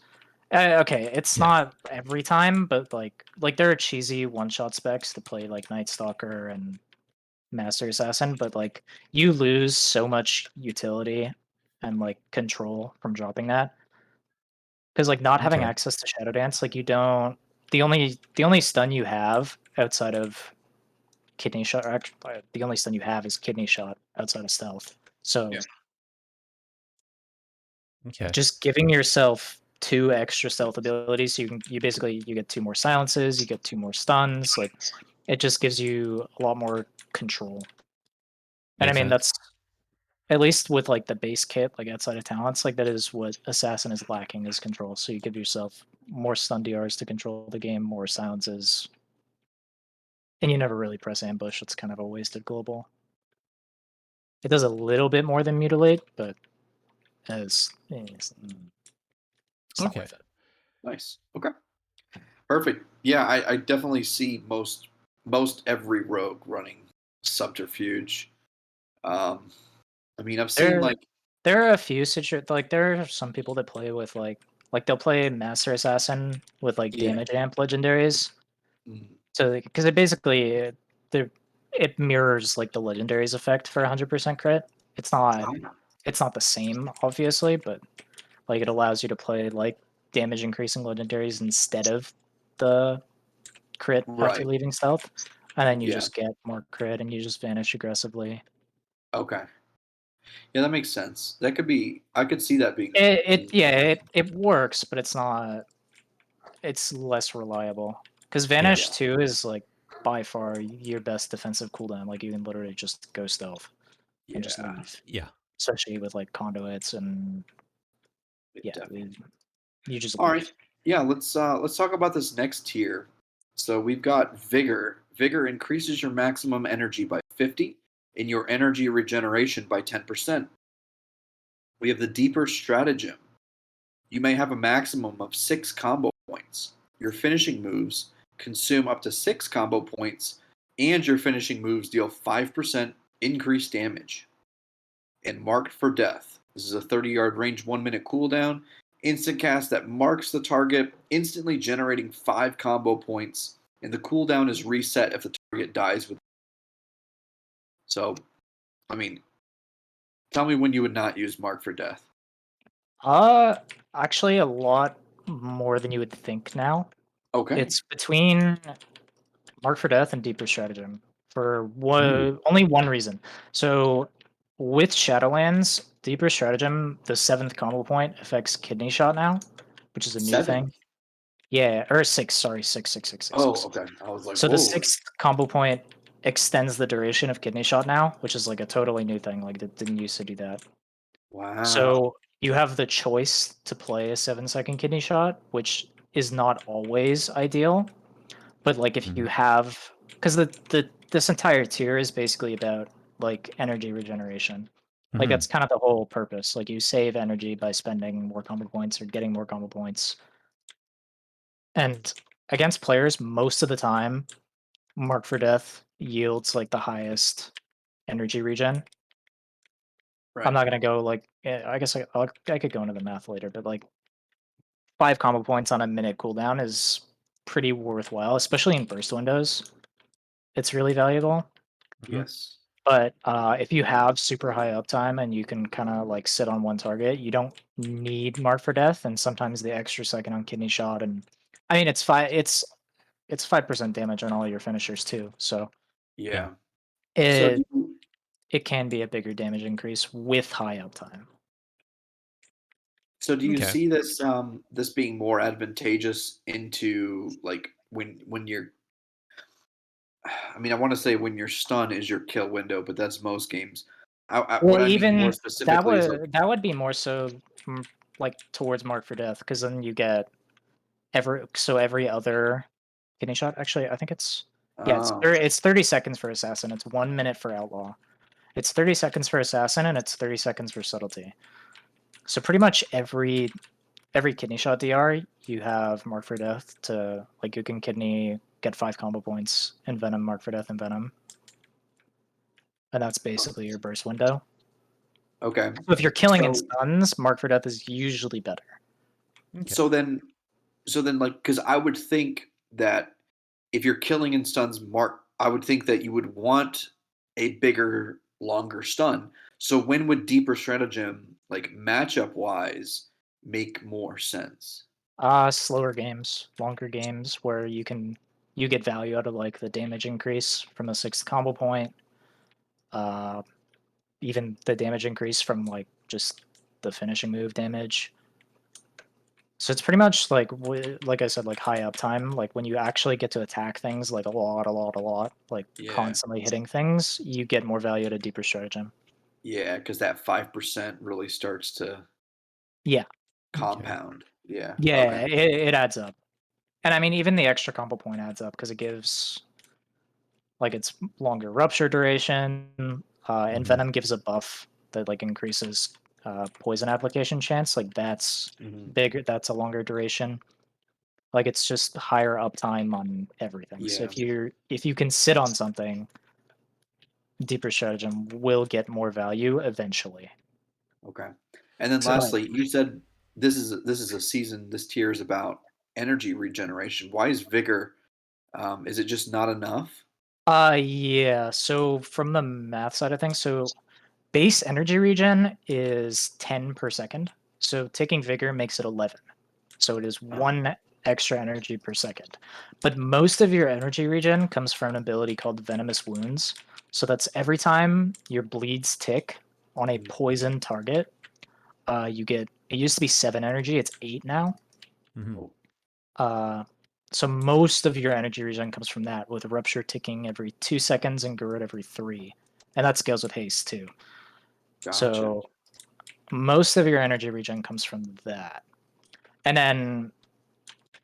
okay. It's Yeah. not every time, but like there are cheesy one shot specs to play like Night Stalker and Master Assassin, but like you lose so much utility and like control from dropping that because like not having Okay. access to Shadow Dance, like you don't. The only stun you have outside of Kidney Shot, or actually, the only stun you have is Kidney Shot outside of Stealth. So. Yeah. Okay. Just giving yourself 2 extra stealth abilities, so you basically you get 2 more silences, you get 2 more stuns. Like it just gives you a lot more control. And I Makes mean sense. that's at least with like the base kit, like outside of talents, like that is what Assassin is lacking is control. So you give yourself more stun DRs to control the game, more silences, and you never really press ambush. It's kind of a wasted global. It does a little bit more than mutilate, but it's not Okay. worth it. Nice. Okay. Perfect. Yeah, I definitely see most every rogue running Subterfuge. I mean, I've seen There like There are a few like there are some people that play with like they'll play Master Assassin with like yeah, damage amp legendaries. mm, So because it basically it mirrors like the legendaries effect for 100% crit. It's not it's not the same obviously, but like it allows you to play like damage increasing legendaries instead of the crit after right. leaving stealth, and then you Yeah. just get more crit and you just vanish aggressively. Okay. Yeah, that makes sense. That could be. I could see that being. It works, but it's less reliable because Yeah. Vanish 2 is like by far your best defensive cooldown. Like you can literally just go stealth and just Yeah, leave, Yeah. especially with like conduits and yeah, definitely. you just All leave. right. Yeah, let's talk about this next tier. So we've got Vigor. Vigor increases your maximum energy by 50 and your energy regeneration by 10%. We have the Deeper Stratagem. You may have a maximum of 6 combo points. Your finishing moves consume up to 6 combo points, and your finishing moves deal 5% increased damage. And Marked for Death. This is a 30-yard range 1-minute cooldown. Instant cast that marks the target, instantly generating 5 combo points, and the cooldown is reset if the target dies with. So, I mean, Tell me when you would not use Mark for Death. Actually, a lot more than you would think now. Okay. It's between Mark for Death and Deeper Stratagem for Ooh. only one reason. So with Shadowlands, Deeper Stratagem, the 7th combo point affects Kidney Shot now, which is a new 7. thing. Yeah, or 6, sorry, 6, 6, 6, 6, Oh, 6. okay. I was like, So the whoa. 6th combo point extends the duration of Kidney Shot now, which is like a totally new thing. Like, it didn't used to do that. Wow. So you have the choice to play a 7-second Kidney Shot, which is not always ideal. But like if you have, because this entire tier is basically about like energy regeneration. Like that's kind of the whole purpose. Like you save energy by spending more combo points or getting more combo points. And against players, most of the time, Mark for Death yields like the highest energy regen. Right. I'm not gonna go like I guess I could go into the math later, but like 5 combo points on a minute cooldown is pretty worthwhile, especially in burst windows. It's really valuable. Yes. But if you have super high uptime and you can kind of like sit on one target, you don't need Mark for Death. And sometimes the extra second on Kidney Shot, and I mean it's 5% damage on all your finishers too. So Yeah. So it do you, it can be a bigger damage increase with high uptime. so do you Okay. see this this being more advantageous into like when you're I mean I want to say when your stun is your kill window, but that's most games. Well, What I mean more even specifically is like that would be more so like towards Mark for Death, because then you get every other Kidney Shot. Actually, I think it's oh, it's 30 seconds for Assassin. It's 1 minute for Outlaw. It's 30 seconds for Assassin, and it's 30 seconds for Subtlety. So pretty much every Kidney Shot DR, you have Mark for Death to like you can Kidney, get 5 combo points, and Venom, Mark for Death, and Venom, and that's basically your burst window. okay. So if you're killing in So stuns, Mark for Death is usually better. Okay. so then like because I would think that if you're killing in stuns, Mark, I would think that you would want a bigger, longer stun. So when would deeper stratagem, like matchup wise, make more sense? Slower games, longer games where you get value out of like the damage increase from the 6th combo point. Uh, even the damage increase from like just the finishing move damage. So it's pretty much like I said, like high uptime. Like when you actually get to attack things like a lot, like Yeah, constantly hitting things, you get more value at a deeper stratagem. yeah, because that 5% really starts to Yeah, compound. Yeah. yeah, Okay. it adds up. And I mean, even the extra combo point adds up because it gives like it's longer rupture duration, and Venom gives a buff that like increases poison application chance. Like that's Mhm. bigger. That's a longer duration. Like it's just higher uptime on everything. So Yeah. if you can sit on something, deeper stratagem will get more value eventually. Okay. And then So lastly, you said this is a season. This tier is about energy regeneration. Why is vigor? Is it just not enough? yeah. So from the math side of things, so base energy regen is 10 per second. So taking vigor makes it 11. So it is 1 extra energy per second. But most of your energy regen comes from an ability called Venomous Wounds. So that's every time your bleeds tick on a poison target, you get. It used to be 7 energy. It's 8 now. Oh, Uh, so most of your energy regen comes from that, with Rupture ticking every 2 seconds and Garrote every 3, and that scales with haste too. gotcha. So most of your energy regen comes from that, and then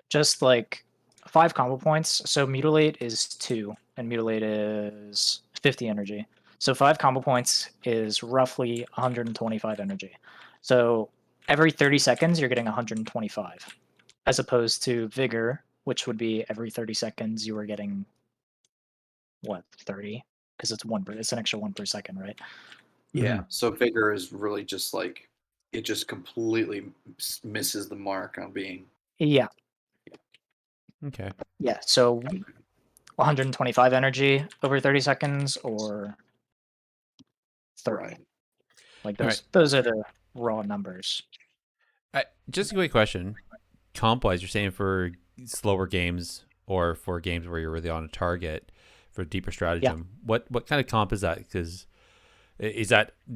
just like 5 combo points. So Mutilate is 2, and Mutilate is 50 energy. So 5 combo points is roughly 125 energy. So every 30 seconds, you're getting 125, as opposed to Vigor, which would be every 30 seconds, you were getting, what, 30? Because it's an extra 1 per second, right? Yeah. So vigor is really just like it just completely misses the mark on being. Yeah. Okay. Yeah. So 125 energy over 30 seconds or 30. Right. Like All those are the raw numbers. Just a quick question. Comp wise, you're saying for slower games or for games where you're really on a target for deeper stratagem, what kind of comp is that? Because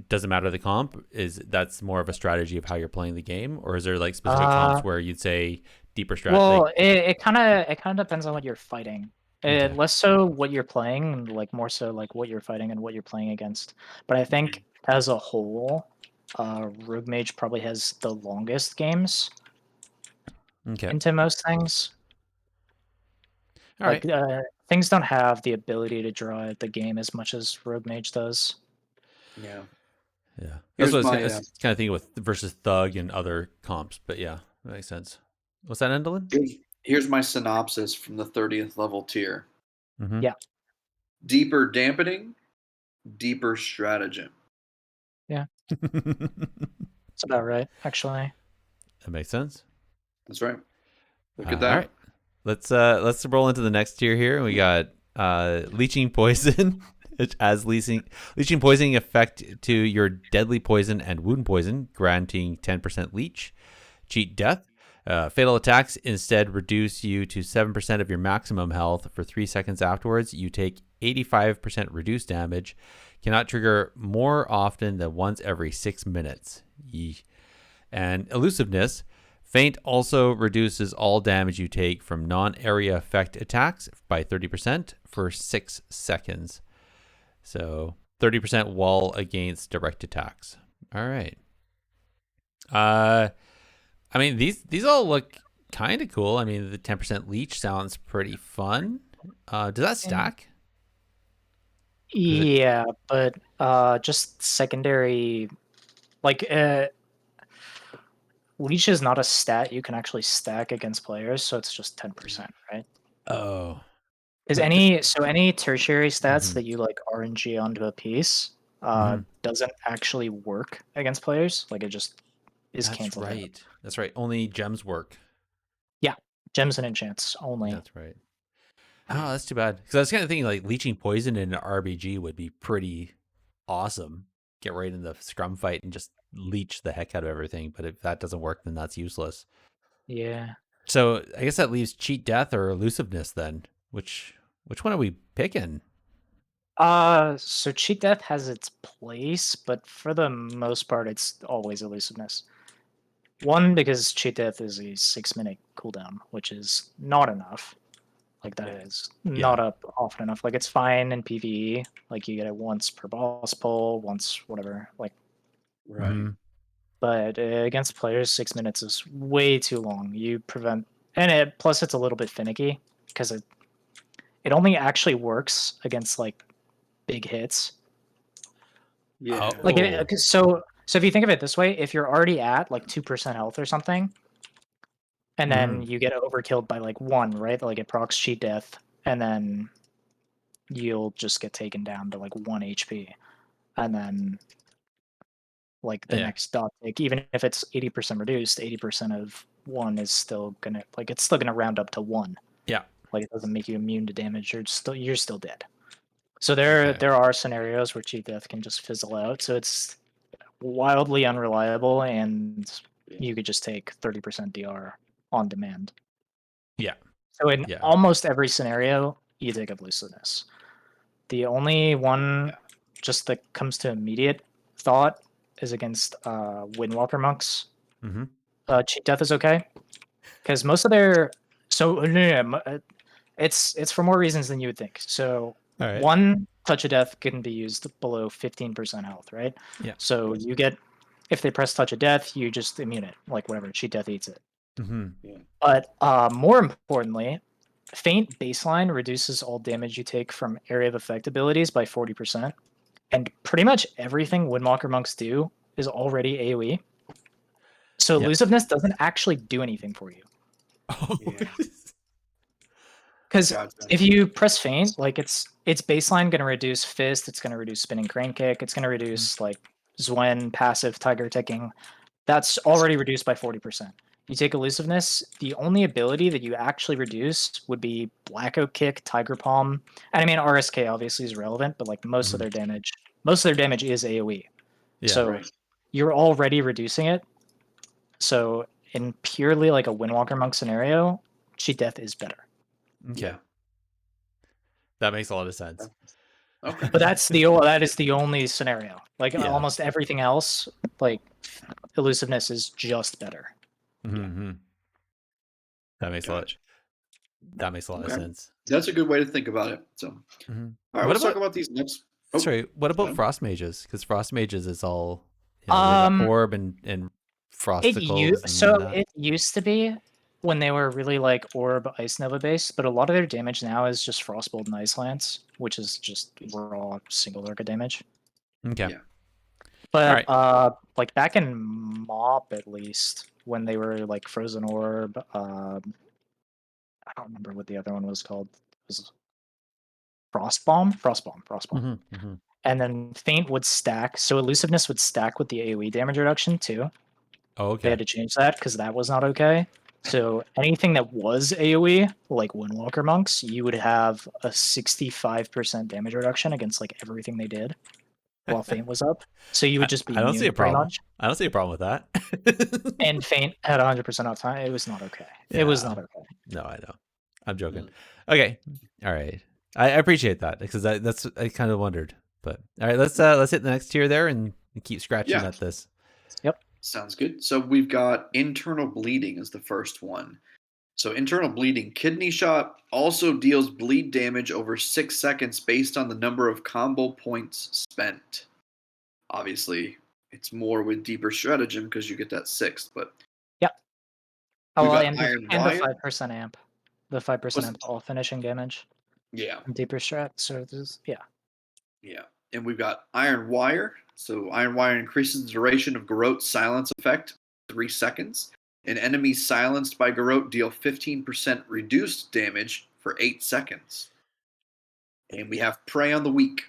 doesn't matter the comp, that's more of a strategy of how you're playing the game, or is there like specific comps where you'd say deeper strategy? Well, it kind of depends on what you're fighting. Okay. Less so what you're playing, and like more so like what you're fighting and what you're playing against. But I think as a whole, Rogue Mage probably has the longest games Okay. into most things. All right. Things don't have the ability to draw out the game as much as Rogue Mage does. Yeah. Yeah. Here's That's what I my, was kind of thinking with versus Thug and other comps, but yeah, that makes sense. What's that, Andallyn? Here's my synopsis from the 30th level tier. Mm-hmm. Yeah. Deeper dampening, deeper stratagem. It's about right, actually. That makes sense. That's right. Look at that. All right. Let's roll into the next tier here. We got leeching poison. As leeching poisoning effect to your deadly poison and wound poison, granting 10% leech. Cheat death. Fatal attacks instead reduce you to 7% of your maximum health for 3 seconds afterwards. You take 85% reduced damage. Cannot trigger more often than once every 6 minutes. Yee. And elusiveness. Feint also reduces all damage you take from non-area effect attacks by 30% for 6 seconds. So 30% wall against direct attacks. All right. I mean, these all look kind of cool. I mean, the 10% leech sounds pretty fun. Does that stack? Yeah, but just secondary, like leech is not a stat you can actually stack against players, so it's just 10%, right? Oh. Is But any tertiary stats Mhm. that you like RNG onto a piece Mhm. doesn't actually work against players? Like it just is That's canceled out. right. That's right. Only gems work. Yeah, gems and enchants only. That's right. Oh, that's too bad. Because I was kind of thinking like leeching poison in an RBG would be pretty awesome. Get right in the scrum fight and just leech the heck out of everything. But if that doesn't work, then that's useless. Yeah. So I guess that leaves cheat death or elusiveness then. Which one are we picking? So cheat death has its place, but for the most part, it's always elusiveness. One, because cheat death is a 6-minute cooldown, which is not enough. Like that is not up often enough. Like it's fine in PvE. Like you get it once per boss pull, once whatever. Like, Right. Mhm. but against players, 6 minutes is way too long. You prevent, and plus it's a little bit finicky because it only actually works against like big hits. Yeah. Like Oh. so if you think of it this way, if you're already at like 2% health or something, and then Mhm. you get overkilled by like 1, right? Like it procs cheat death, and then you'll just get taken down to like 1 HP. And then like the Yeah. next dot tick, even if it's 80% reduced, 80% of 1 is still gonna it's still gonna round up to 1. Yeah. Like it doesn't make you immune to damage, you're still dead. So Okay. there are scenarios where cheat death can just fizzle out. So it's wildly unreliable, and you could just take 30% DR on demand. Yeah. So in Yeah. almost every scenario, you take elusiveness. The only one just that comes to immediate thought is against Windwalker monks. Mhm. Cheat death is okay because most of their it's for more reasons than you would think. So All right. one touch of death can be used below 15% health, right? Yeah. So you get if they press touch of death, you just immune it, like whatever, cheat death eats it. Mhm. But more importantly, Feint baseline reduces all damage you take from area of effect abilities by 40%. And pretty much everything Windwalker monks do is already AoE. So Yeah. elusiveness doesn't actually do anything for you. Oh. Yeah. Because Gotcha. if you press Feint, like it's baseline going to reduce Fist, it's going to reduce Spinning Crane Kick, it's going to reduce like Zwen, passive Tiger Ticking. That's already reduced by 40%. You take elusiveness, the only ability that you actually reduce would be Black Oak Kick, Tiger Palm. And I mean RSK obviously is relevant, but like most of their damage is AoE. Yeah. So Right. you're already reducing it. So in purely like a Windwalker Monk scenario, cheat death is better. Okay. Yeah. That makes a lot of sense. Okay. But that is the only scenario. Like Yeah. almost everything else, like elusiveness is just better. Mm-hmm. That makes a lot. Gotcha. That makes a lot of Okay. sense. That's a good way to think about it. So, all Mm-hmm. right, What let's talk about? about these next. Oh, Sorry, what about sorry. frost mages? Because frost mages is all, you know, they got orb and frosticles and that. It used to be when they were really like orb ice nova based, but a lot of their damage now is just frostbolt and ice lance, which is just raw single target damage. Okay. Yeah. But All like back in Mop at least, when they were like frozen orb, I don't remember what the other one was called. It was frostbomb. Mm-hmm. Mm-hmm. And then Feint would stack, so Elusiveness would stack with the AoE damage reduction too. Oh, They okay. had to change that because that was not okay. So anything that was AoE, like Windwalker Monks, you would have a 65% damage reduction against like everything they did while Feint was up. So you would just be I don't see immune a pretty problem. much. I don't see a problem with that. And Feint had 100% uptime. It was not okay. It was Yeah. not okay. No, I know. I'm joking. Mm. Okay. All right. I appreciate that because that's I kind of wondered. But all right, let's hit the next tier there and keep scratching Yeah. at this. Yep. Sounds good. So we've got internal bleeding as the first one. So internal bleeding, kidney shot also deals bleed damage over 6 seconds based on the number of combo points spent. Obviously, it's more with deeper stratagem because you get that sixth, but Yep. we've Oh, got and iron the wire. 5% amp. The 5% What's- amp all finishing damage Yeah, and deeper strat. So there's yeah. And we've got iron wire. So iron wire increases the duration of Garrote's silence effect 3 seconds. And enemies silenced by Garrote deal 15% reduced damage for 8 seconds. And we have Prey on the Weak.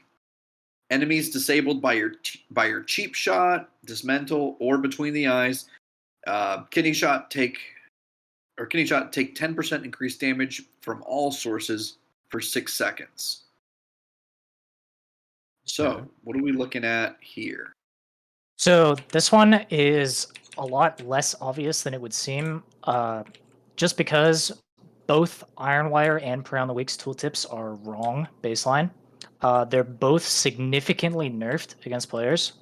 Enemies disabled by your cheap shot, dismantle, or between the eyes. Kidney shot take 10% increased damage from all sources for 6 seconds. So, Okay. what are we looking at here? So this one is a lot less obvious than it would seem, just because both Ironwire and Prey on the Weak's tooltips are wrong baseline. They're both significantly nerfed against players.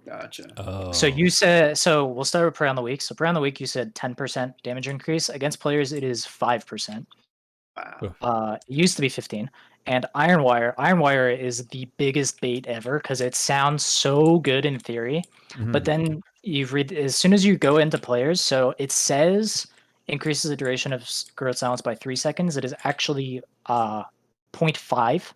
Gotcha. Oh. So you said, so we'll start with Prey on the Weak. So Prey on the Weak, you said 10% damage increase. Against players, it is 5%. Wow. It used to be 15. And Ironwire is the biggest bait ever because it sounds so good in theory. But then you read as soon as you go into players, so it says increases the duration of Garrote Silence by 3 seconds. It is actually 0.5.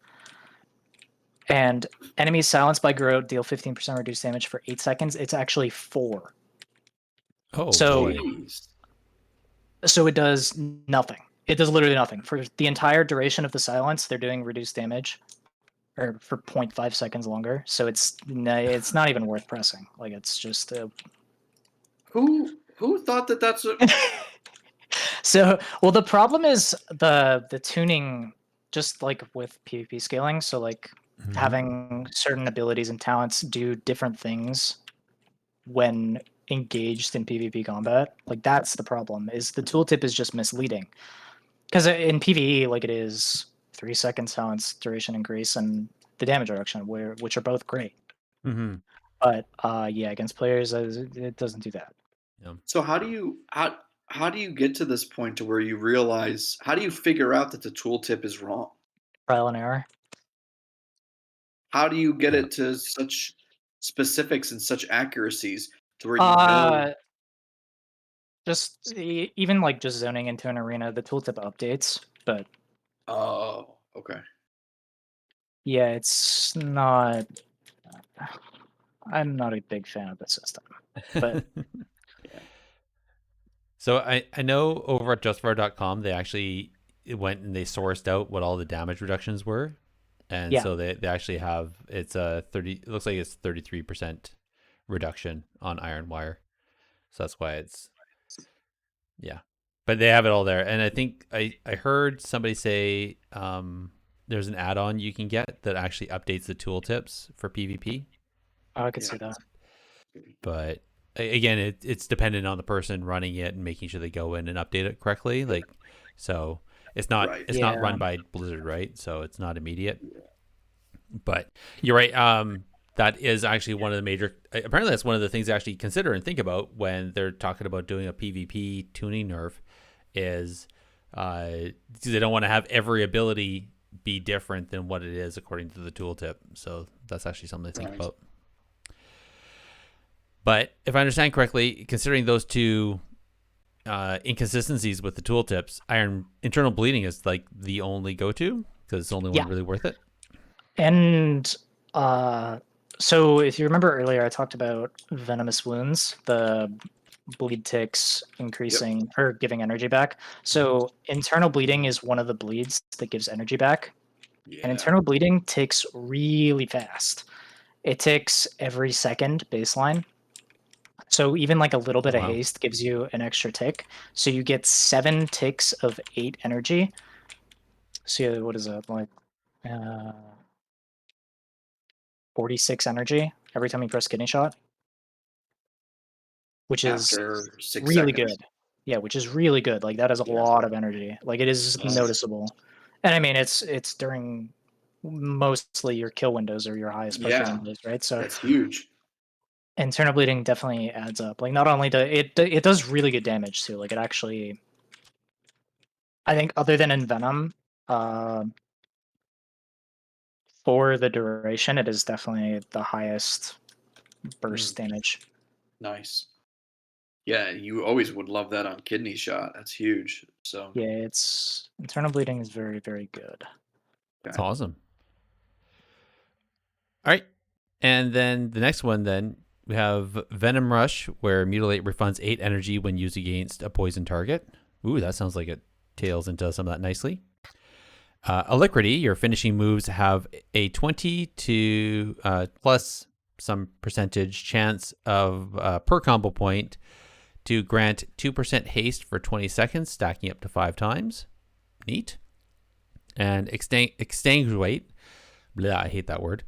And enemies silenced by Garrote deal 15% reduced damage for 8 seconds. It's actually 4. Oh So- boy. Jeez. So it does nothing. It does literally nothing. For the entire duration of the silence, they're doing reduced damage, or for 0.5 seconds longer. So it's not even worth pressing. Like it's just Who thought that that's a so well. The problem is the tuning, just like with PvP scaling. So like Mhm. having certain abilities and talents do different things when engaged in PvP combat. Like that's the problem. Is the tooltip is just misleading. Because in PvE, like it is 3 seconds silence duration increase and the damage reduction, which are both great. Mhm. But yeah, against players, it doesn't do that. So how do you get to this point to where you realize how do you figure out that the tooltip is wrong? Trial and error. How do you get Yeah. it to such specifics and such accuracies to where you know Just even like just zoning into an arena, the tooltip updates. But oh, okay. yeah, it's not. I'm not a big fan of the system. But Yeah. So I know over at justvar.com they actually went and they sourced out what all the damage reductions were. And Yeah. so they actually have it's a 30 it looks like it's 33% reduction on iron wire. So that's why it's yeah. But they have it all there. And I think I heard somebody say there's an add-on you can get that actually updates the tooltips for PvP. I could Yeah. see that. But again, it's dependent on the person running it and making sure they go in and update it correctly. Like, so it's not Right. it's not Yeah. run by Blizzard, right? So it's not immediate. But you're right. That is actually one of the major. Apparently, that's one of the things they actually consider and think about when they're talking about doing a PvP tuning nerf. Is they don't want to have every ability be different than what it is according to the tooltip. So that's actually something to think about. But if I understand correctly, considering those two inconsistencies with the tooltips, internal bleeding is like the only go-to because it's the only one really worth it. And so if you remember earlier, I talked about venomous wounds, the bleed ticks increasing or giving energy back. So internal bleeding is one of the bleeds that gives energy back. Yeah. And internal bleeding ticks really fast. It ticks every second baseline. So even like a little bit of haste gives you an extra tick. So you get 7 ticks of 8 energy. So what is that, like 46 energy every time you press kidney shot, which is After 6 really seconds. good. Yeah, which is really good. Like that is a lot of energy. Like it is noticeable. And I mean it's during mostly your kill windows or your highest pressure windows, right? So that's huge. internal bleeding definitely adds up. Like not only it does really good damage too. Like it actually, I think other than in Venom, for the duration, it is definitely the highest burst damage. Nice. Yeah, you always would love that on kidney shot. That's huge. So Yeah, it's internal bleeding is very, very good. That's awesome. All right. And then the next one, then we have Venom Rush, where Mutilate refunds 8 energy when used against a poison target. Ooh, that sounds like it tails into some of that nicely. Alacrity, your finishing moves have a 20 to plus some percentage chance of per combo point to grant 2% haste for 20 seconds, stacking up to 5 times. Neat. And extinguate, blah, I hate that word,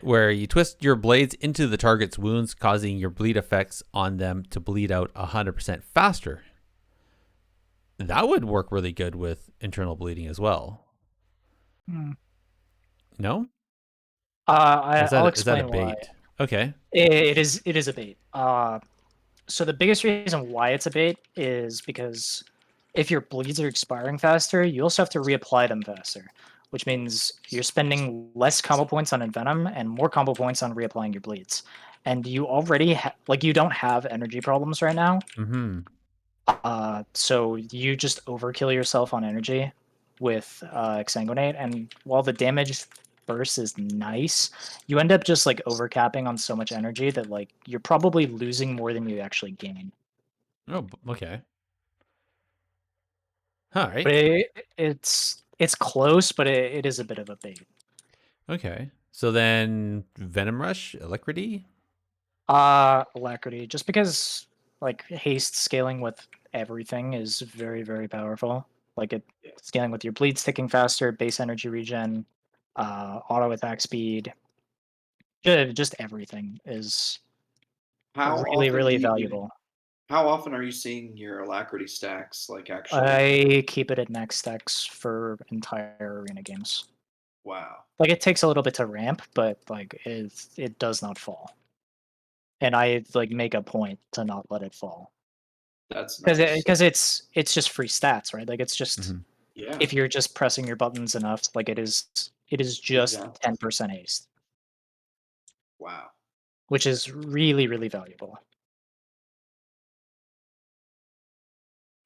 where you twist your blades into the target's wounds, causing your bleed effects on them to bleed out 100% faster. That would work really good with internal bleeding as well. No? I'll Is that a explain why. bait? Okay. It is a bait. So the biggest reason why it's a bait is because if your bleeds are expiring faster, you also have to reapply them faster, which means you're spending less combo points on Envenom and more combo points on reapplying your bleeds. And you already you don't have energy problems right now. Mm-hmm. So you just overkill yourself on energy with Exsanguinate, and while the damage burst is nice, you end up just like overcapping on so much energy that like you're probably losing more than you actually gain. Oh, okay. All right. But it's close, but it is a bit of a bait. Okay. So then Venom Rush, Alacrity? Alacrity, just because like haste scaling with everything is very, very powerful. Like it scaling with your bleeds ticking faster, base energy regen, auto attack speed, just everything is how really, often really valuable. how often are you seeing your alacrity stacks like actually? I keep it at max stacks for entire arena games. Wow. Like it takes a little bit to ramp, but like it does not fall. And I like make a point to not let it fall. That's nice. Because it's just free stats, right? Like it's just if you're just pressing your buttons enough, like it is just 10% haste. Wow. Which is really, really valuable.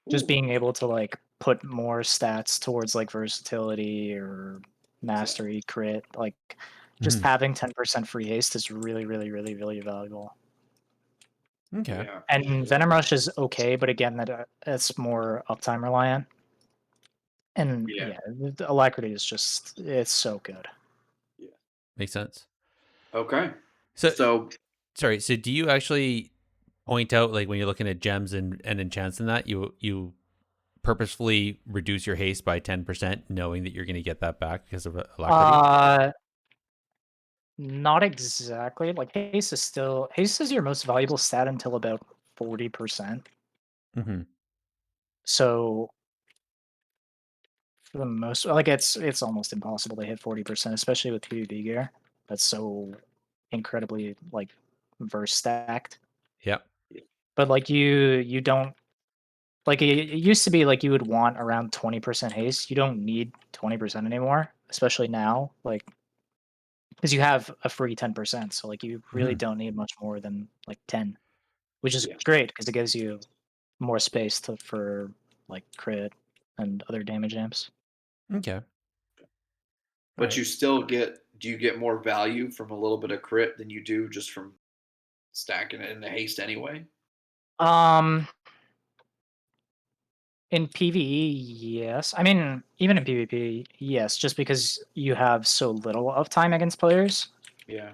Just being able to like put more stats towards like versatility or mastery, crit, like just having 10% free haste is really, really, really, really valuable. Okay. Yeah. And Venom Rush is okay, but again, that's more uptime reliant. And the Alacrity is just it's so good. Yeah. Makes sense. Okay. So sorry. So do you actually point out, like when you're looking at gems and enchants and that, you purposefully reduce your haste by 10%, knowing that you're going to get that back because of Alacrity? Not exactly. Like haste is your most valuable stat until about 40%. Mm-hmm. So for the most, like it's almost impossible to hit 40%, especially with PvP gear. That's so incredibly like verse stacked. Yep. But like you don't like it used to be like you would want around 20% haste. You don't need 20% anymore, especially now. Like because you have a free 10%, so like you really Mm-hmm. don't need much more than like 10, which is Yeah. great because it gives you more space for like crit and other damage amps. Okay. But Right. you still get. Do you get more value from a little bit of crit than you do just from stacking it in the haste anyway? Um, in PvE, yes. I mean, even in PvP, yes. Just because you have so little of time against players. Yeah.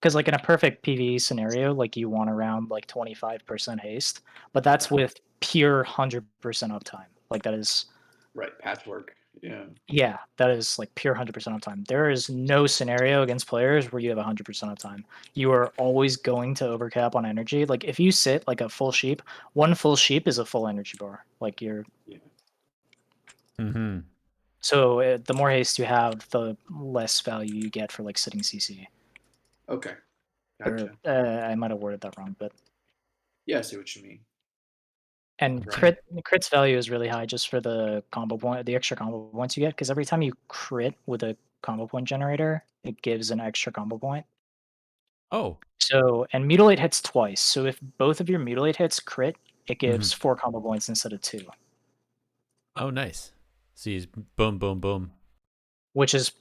Because like in a perfect PvE scenario, like you want around like 25% haste, but that's with pure 100% uptime. Like that is Right. Patchwork. Yeah. Yeah, that is like pure 100% uptime. There is no scenario against players where you have 100% uptime. You are always going to overcap on energy. Like if you sit like a full sheep, one full sheep is a full energy bar. Like you're Yeah. Mm-hmm. so the more haste you have, the less value you get for like sitting CC. Okay. Or Gotcha. I might have worded that wrong, but Yeah, I see what you mean. and Okay. crit's value is really high just for the combo point, the extra combo points you get. Because every time you crit with a combo point generator, it gives an extra combo point. Oh. So and mutilate hits twice. So if both of your mutilate hits crit, it Mm-hmm. gives 4 combo points instead of 2, Oh, nice. So he's boom, boom, boom. which is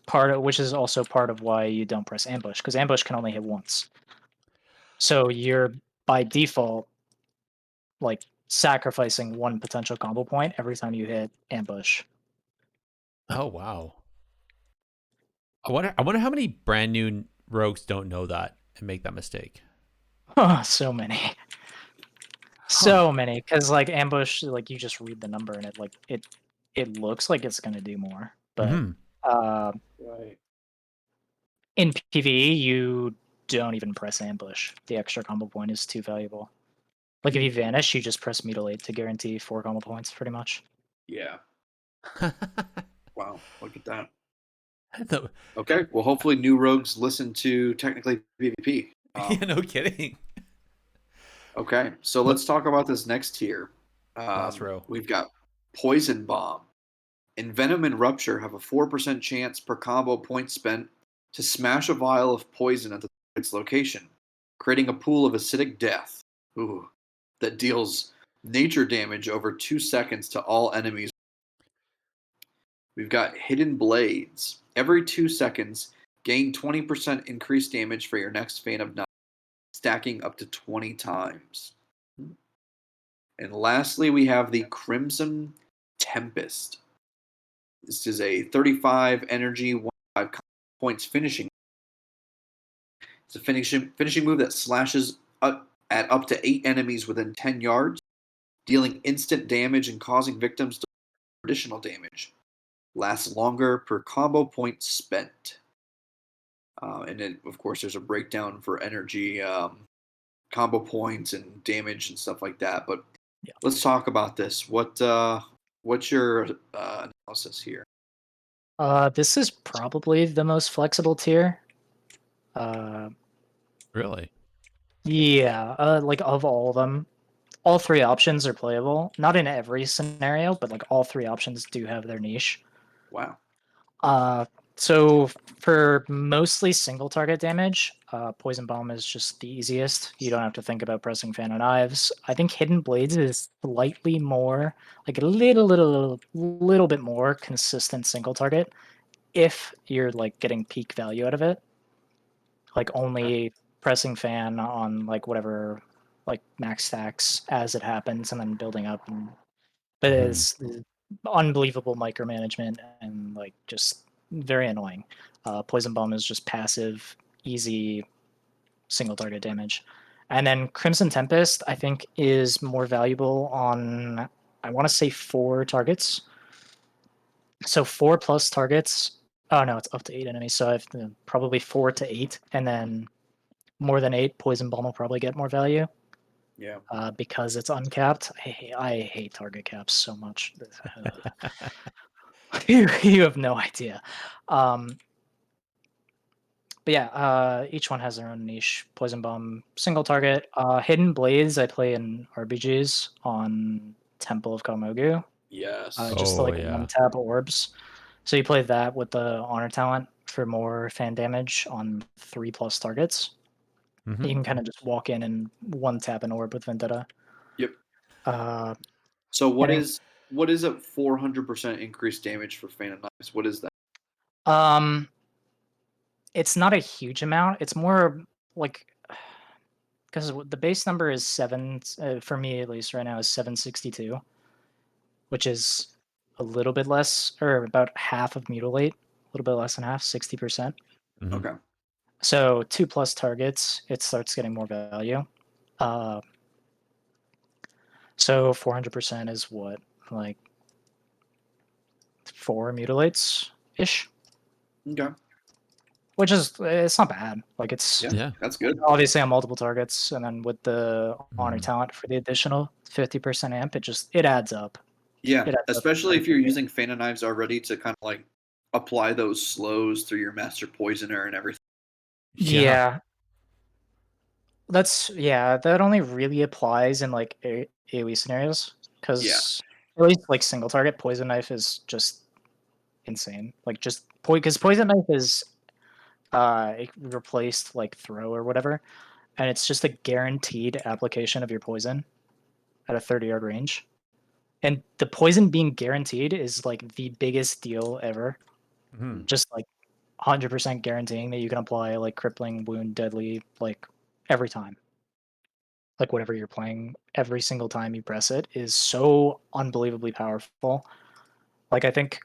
also part of why you don't press ambush because ambush can only hit once. So you're by default like sacrificing one potential combo point every time you hit ambush. Oh, wow. I wonder how many brand new rogues don't know that and make that mistake. So many. Huh. So many cuz like ambush like you just read the number and it looks like it's going to do more. But Mm-hmm. uh Right. in PvE, you don't even press ambush. The extra combo point is too valuable. Like if you vanish, you just press mutilate to guarantee 4 combo points, pretty much. Yeah. Wow. Look at that. No- Okay. Well, hopefully, new rogues listen to technically PvP. yeah, no kidding. Okay. So What? let's talk about this next tier. Last row. We've got Poison Bomb. Envenom and Rupture have a 4% chance per combo point spent to smash a vial of poison at its location, creating a pool of acidic death. Ooh, that deals nature damage over 2 seconds to all enemies. We've got Hidden Blades. Every 2 seconds, gain 20% increased damage for your next Fan of Nine, stacking up to 20 times. And lastly, we have the Crimson Tempest. This is a 35 energy, 1 points finishing. It's a finishing move that slashes up at up to 8 enemies within 10 yards, dealing instant damage and causing victims to additional damage. Lasts longer per combo point spent. And then, of course, there's a breakdown for energy, combo points, and damage and stuff like that. But Yeah. let's talk about this. What's your analysis here? This is probably the most flexible tier. Uh, Really? yeah, like of all of them, all 3 options are playable. Not in every scenario, but like all 3 options do have their niche. Wow. Uh, so for mostly single target damage, Poison Bomb is just the easiest. You don't have to think about pressing Fan of Knives. I think Hidden Blades is slightly more, like a little bit more consistent single target if you're like getting peak value out of it. Like only pressing Fan on like whatever like max stacks as it happens and then building up and but Mhm. it's unbelievable micromanagement and like just very annoying. Poison Bomb is just passive, easy single target damage, and then Crimson Tempest I think is more valuable on I want to say 4 targets. So 4 plus targets Oh no, it's up to 8 enemies. So I've probably 4 to 8, and then more than 8, poison bomb will probably get more value. Yeah. Because it's uncapped. I hate target caps so much. You have no idea. But yeah, each one has their own niche. Poison bomb, single target. Hidden blades I play in RBGs on Temple of Kamogu. Yes. Just Oh, like yeah. one tap orbs. So you play that with the honor talent for more fan damage on 3+ targets. Mhm. You can kind of just walk in and one tap an orb with Vendetta. Yep. Uh, So what and- is a 400% increased damage for Fan of Knives? What is that? It's not a huge amount. It's more like because the base number is 7 for me at least right now is 762, which is a little bit less or about half of mutilate, a little bit less than half, 60%. Mhm. Okay. So 2+ targets, it starts getting more value. So 400% is what, like 4 mutilates ish, Okay. which is it's not bad. Like it's Yeah. Yeah. That's good. obviously on multiple targets, and then with the honor Mhm. talent for the additional 50% amp, it adds up. Yeah. It adds up Especially pretty if you're quickly. using Fan of Knives already to kind of like apply those slows through your Master Poisoner and everything. Yeah. That only really applies in like AoE scenarios because at least like single target poison knife is just insane. Like just because poison knife is it replaced like throw or whatever, and it's just a guaranteed application of your poison at a 30-yard range. And the poison being guaranteed is like the biggest deal ever. Mhm. Just like 100% guaranteeing that you can apply like crippling, wound, deadly, like every time. Like whatever you're playing, every single time you press it is so unbelievably powerful. Like I think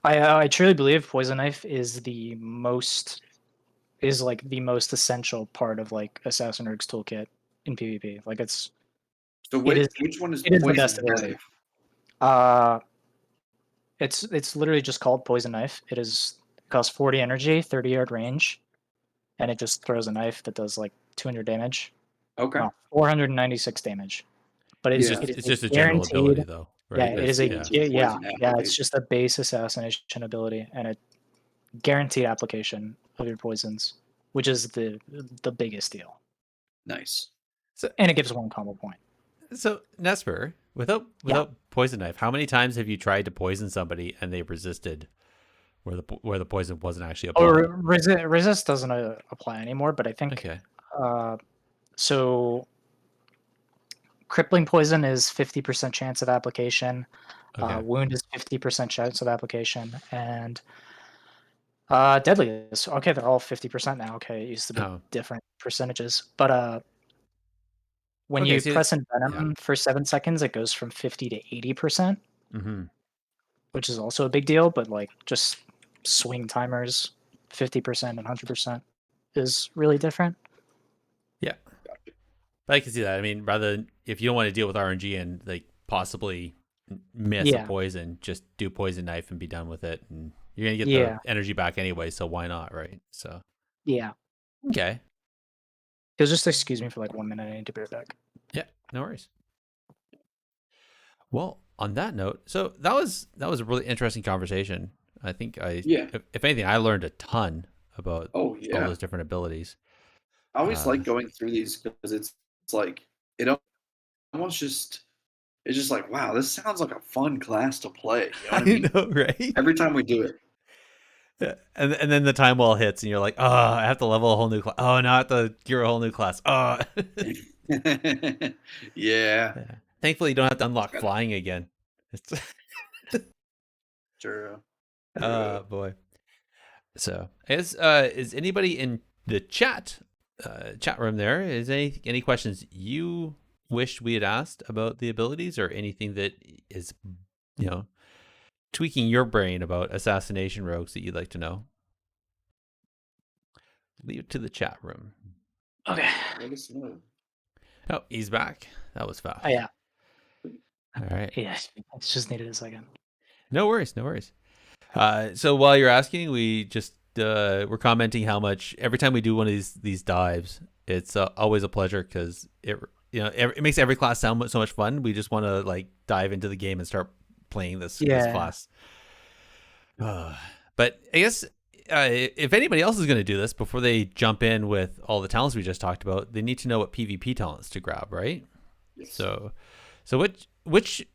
I truly believe poison knife is the most essential part of like Assassin Rogues toolkit in PvP. Like So it is which one is it is the best Poison ability. Knife? It's literally just called poison knife. It costs 40 energy, 30-yard range, and it just throws a knife that does like 200 damage. Okay. No, 496 damage. But It's Yeah. just it is it's a just a general guaranteed. ability though, Yeah, right? it That's is a guaranteed yeah poison yeah. It's application. just a base assassination ability and a guaranteed application of your poisons, which is the biggest deal. Nice. So And it gives 1 combo point. so Nessper, Yeah. without poison knife, how many times have you tried to poison somebody and they resisted where the poison wasn't actually Or applied? resist doesn't apply anymore, but I think Okay. so. Crippling poison is 50% chance of application. Okay. Wound is 50% chance of application, and deadly is okay. They're all 50% now. Okay, it used to be Oh. different percentages, but when Okay, you see, press yeah. Envenom for 7 seconds, it goes from 50 to 80%, Mhm. which is also a big deal. But like just swing timers, 50% and 100% is really different. Yeah. But I can see that. I mean, rather than if you don't want to deal with RNG and like possibly miss a Yeah, poison, just do poison knife and be done with it, and you're gonna get the yeah, energy back anyway. So why not, right? So yeah. okay, You'll just excuse me for like 1 minute. I need to be right back. yeah, no worries. Well, on that note, so that was a really interesting conversation. I think Yeah. if anything, I learned a ton about Oh all yeah. those different abilities. I always Uh, like going through these because it's like it almost just it's just like wow, this sounds like a fun class to play. You know what I I mean? know, right? Every time we do Yeah. And then the time wall hits, and you're like, oh, I have to level a whole new class. Oh, now I have to gear a whole new class. Oh. it. Yeah. Yeah. Thankfully, you don't have to unlock Got flying again. It's, True. boy. So, is anybody in the chat room there? Is any questions you wished we had asked about the abilities, or anything that is, you know, tweaking your brain about Assassination Rogues that you'd like to know? Leave it to the chat room. Okay. Let us know. Oh, he's back. That was fast. Oh yeah. All right. Yeah. I just needed a second. No worries. No worries. So while you're asking, we just we're commenting how much every time we do one of these dives, it's always a pleasure because it makes every class sound so much fun. We just want to like dive into the game and start playing this class. But I guess if anybody else is going to do this before they jump in with all the talents we just talked about, they need to know what PvP talents to grab, right? Yes. So which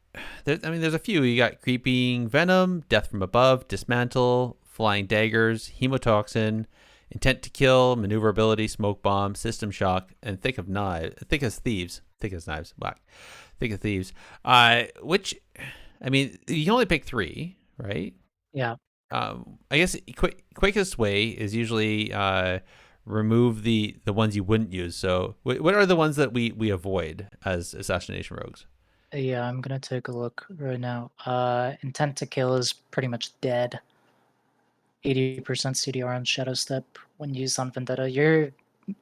there's a few. You got Creeping Venom, Death from Above, Dismantle, Flying Daggers, Hemotoxin, Intent to Kill, Maneuverability, Smoke Bomb, System Shock, and Thick as Thieves. Which, I mean, you can only pick 3, right? Yeah. I guess quickest way is usually remove the ones you wouldn't use. So what are the ones that we avoid as Assassination Rogues? Yeah, I'm gonna take a look right now. Intent to Kill is pretty much dead. 80% CDR on Shadow Step when used on Vendetta. You're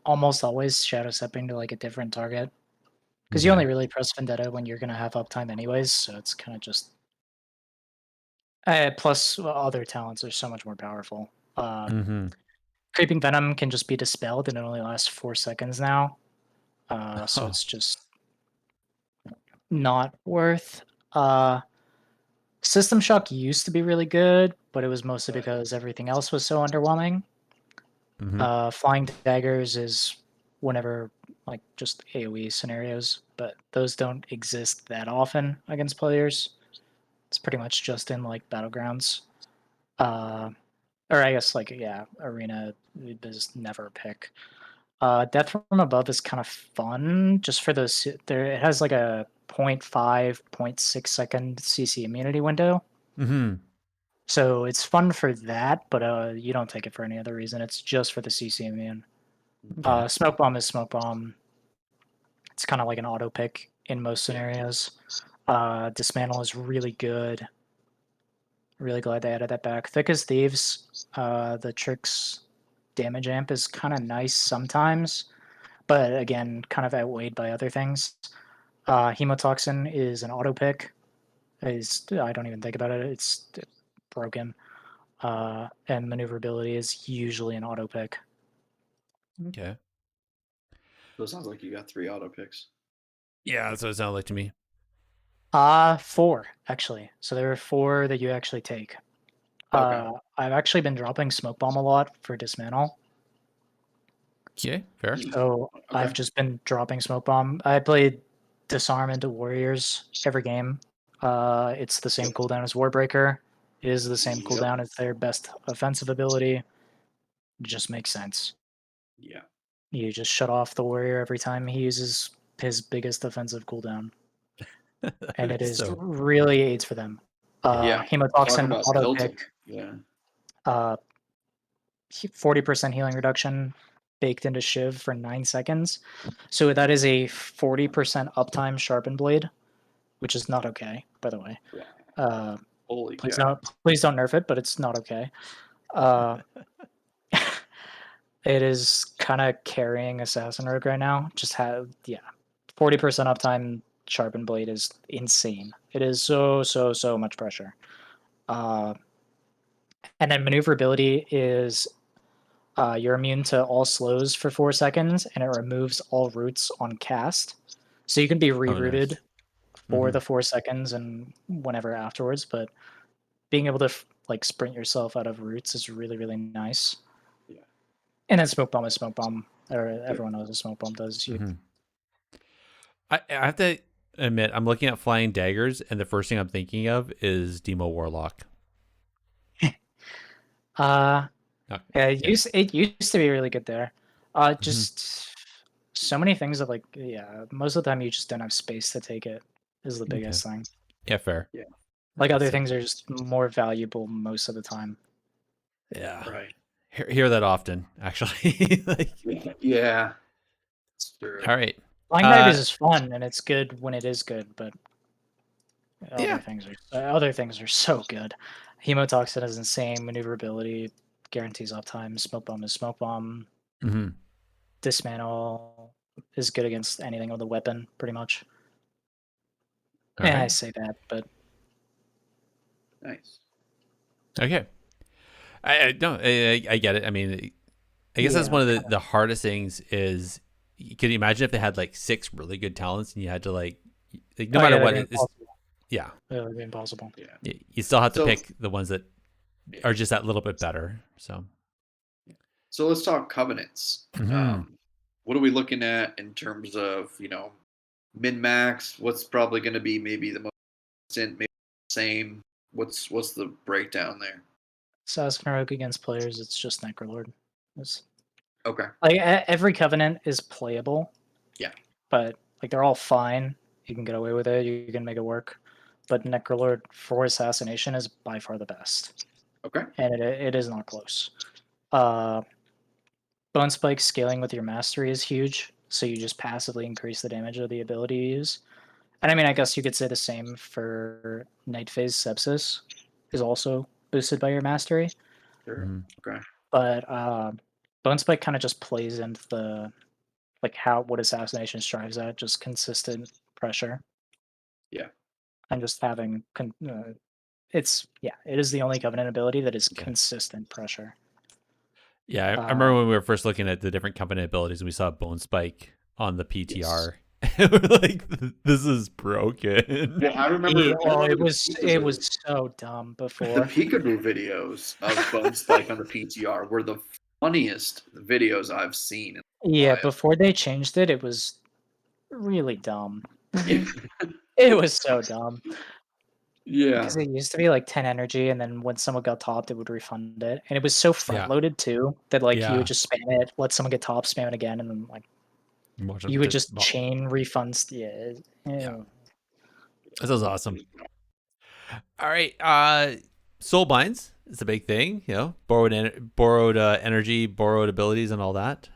almost always Shadow Stepping to like a different target. Because you only really press Vendetta when you're gonna have uptime anyways, so it's kind of just. Plus, other talents are so much more powerful. Creeping Venom can just be dispelled, and it only lasts 4 seconds now. So it's just not worth. System Shock used to be really good, but it was mostly because everything else was so underwhelming. Flying Daggers is whenever, like, just AoE scenarios, but those don't exist that often against players. It's pretty much just in, like, Battlegrounds. Or I guess, like, yeah, Arena is never a pick. Death from Above is kind of fun, just for those. It has, like, a 0.5, 0.6 second CC immunity window. So it's fun for that, but you don't take it for any other reason. It's just for the CC immune. Okay. Smoke Bomb is Smoke Bomb. It's kind of like an auto pick in most scenarios. Dismantle is really good. Really glad they added that back. Thick as Thieves, the Tricks damage amp is kind of nice sometimes, but again, kind of outweighed by other things. Hemotoxin is an auto pick. I don't even think about it. It's broken. And Maneuverability is usually an auto pick. Okay. So it sounds like you got 3 auto picks. Yeah, that's what it sounded like to me. 4 actually. So there are 4 that you actually take. Okay. I've actually been dropping Smoke Bomb a lot for Dismantle. Okay, fair. So I've just been dropping Smoke Bomb. I played Disarm into Warriors every game. It's the same cooldown as Warbreaker. It is the same cooldown as their best offensive ability. It just makes sense. Yeah. You just shut off the Warrior every time he uses his biggest offensive cooldown. And it is really aids for them. Hemotoxin auto pick. Yeah. 40% healing reduction baked into Shiv for 9 seconds. So that is a 40% uptime Sharpened Blade, which is not okay, by the way. Holy Please cow. don't nerf it, but it's not okay. It is kind of carrying Assassin Rogue right now. 40% uptime Sharpened Blade is insane. It is so much pressure. And then Maneuverability is you're immune to all slows for 4 seconds, and it removes all roots on cast. So you can be rerouted for the 4 seconds and whenever afterwards, but being able to like sprint yourself out of roots is really, really nice. Yeah. And then Smoke Bomb is Smoke Bomb, or everyone knows what Smoke Bomb does. I have to admit, I'm looking at Flying Daggers, and the first thing I'm thinking of is Demo Warlock. It used to be really good there. Just so many things that most of the time you just don't have space to take it is the biggest thing. Yeah, fair. Yeah. Like other things are just more valuable most of the time. Yeah. Right. Hear that often, actually. Yeah. It's true. All right. Flying Daggers is fun and it's good when it is good, but other things are so good. Hemotoxin is insane. Maneuverability guarantees uptime. Smoke Bomb is Smoke Bomb. Dismantle is good against anything with a weapon, pretty much. I say that, but nice. Okay. I don't. I get it. I mean, I guess that's Yeah, one of the hardest things is. Can you imagine if they had like 6 really good talents and you had to like no matter yeah, what that'd be it's impossible. yeah That would be impossible. Yeah. you still have to So pick the ones that are just that little bit better. So so let's talk covenants. Mhm. What are we looking at in terms of min max? What's probably going to be maybe the most consistent, maybe the same? What's the breakdown there? Assassination Rogue against players, it's just Necrolord. It's, Okay. like every covenant is playable. Yeah. But like they're all fine. You can get away with it. You can make it work. But Necrolord for assassination is by far the best, Okay. and it is not close. Uh, Bone Spike scaling with your mastery is huge, so you just passively increase the damage of the ability you use. And I mean, I guess you could say the same for Night Phase Sepsis is also boosted by your mastery. Sure. Mhm. Okay. But Bone Spike kind of just plays into the like what assassination strives at, just consistent pressure. Yeah. And just having it is the only covenant ability that is Yeah. consistent pressure. Yeah, I Uh, remember when we were first looking at the different covenant abilities and we saw Bone Spike on the PTR. We're like, this is broken. Well, I remember it the was so dumb the before. peekaboo videos of Bone Spike on the PTR were the funniest videos I've seen in a Yeah, while. before they changed it, it was really dumb. Yeah. It was so dumb Yeah. because it used to be like 10 energy, and then when someone got topped, it would refund it, and it was so front Yeah. loaded too that like you Yeah. would just spam it, let someone get topped, spam it again, and then like Watch you them would just chain refunds. Yeah. Yeah. That sounds awesome. All right. Soul binds is a big thing, borrowed energy, borrowed abilities, and all that.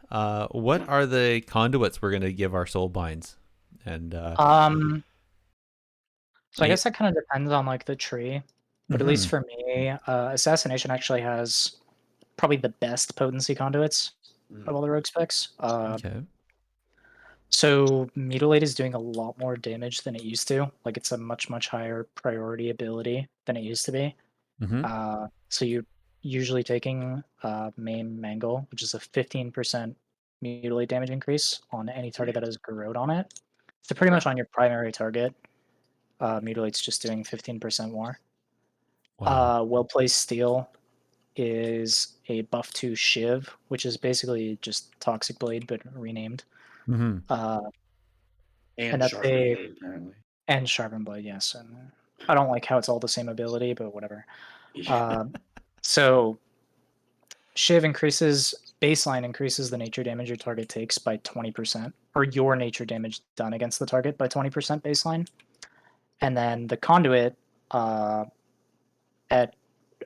What are the conduits we're going to give our soul binds? And So I guess that kind of depends on like the tree, but at least for me, assassination actually has probably the best potency conduits of all the rogue specs. okay. So mutilate is doing a lot more damage than it used to. Like it's a much higher priority ability than it used to be. Mm-hmm. So you're usually taking maim mangle, which is a 15% mutilate damage increase on any target that has Garrote on it. So pretty much on your primary target, mutilate's just doing 15% more. Wow. Well placed steel is a buff to Shiv, which is basically just Toxic Blade but renamed. Mm-hmm. And And that's Sharpened Blade, apparently. and Sharpened Blade, yes. And I don't like how it's all the same ability, but whatever. So Shiv baseline increases the nature damage your target takes by 20%, or your nature damage done against the target by 20% baseline. And then the conduit at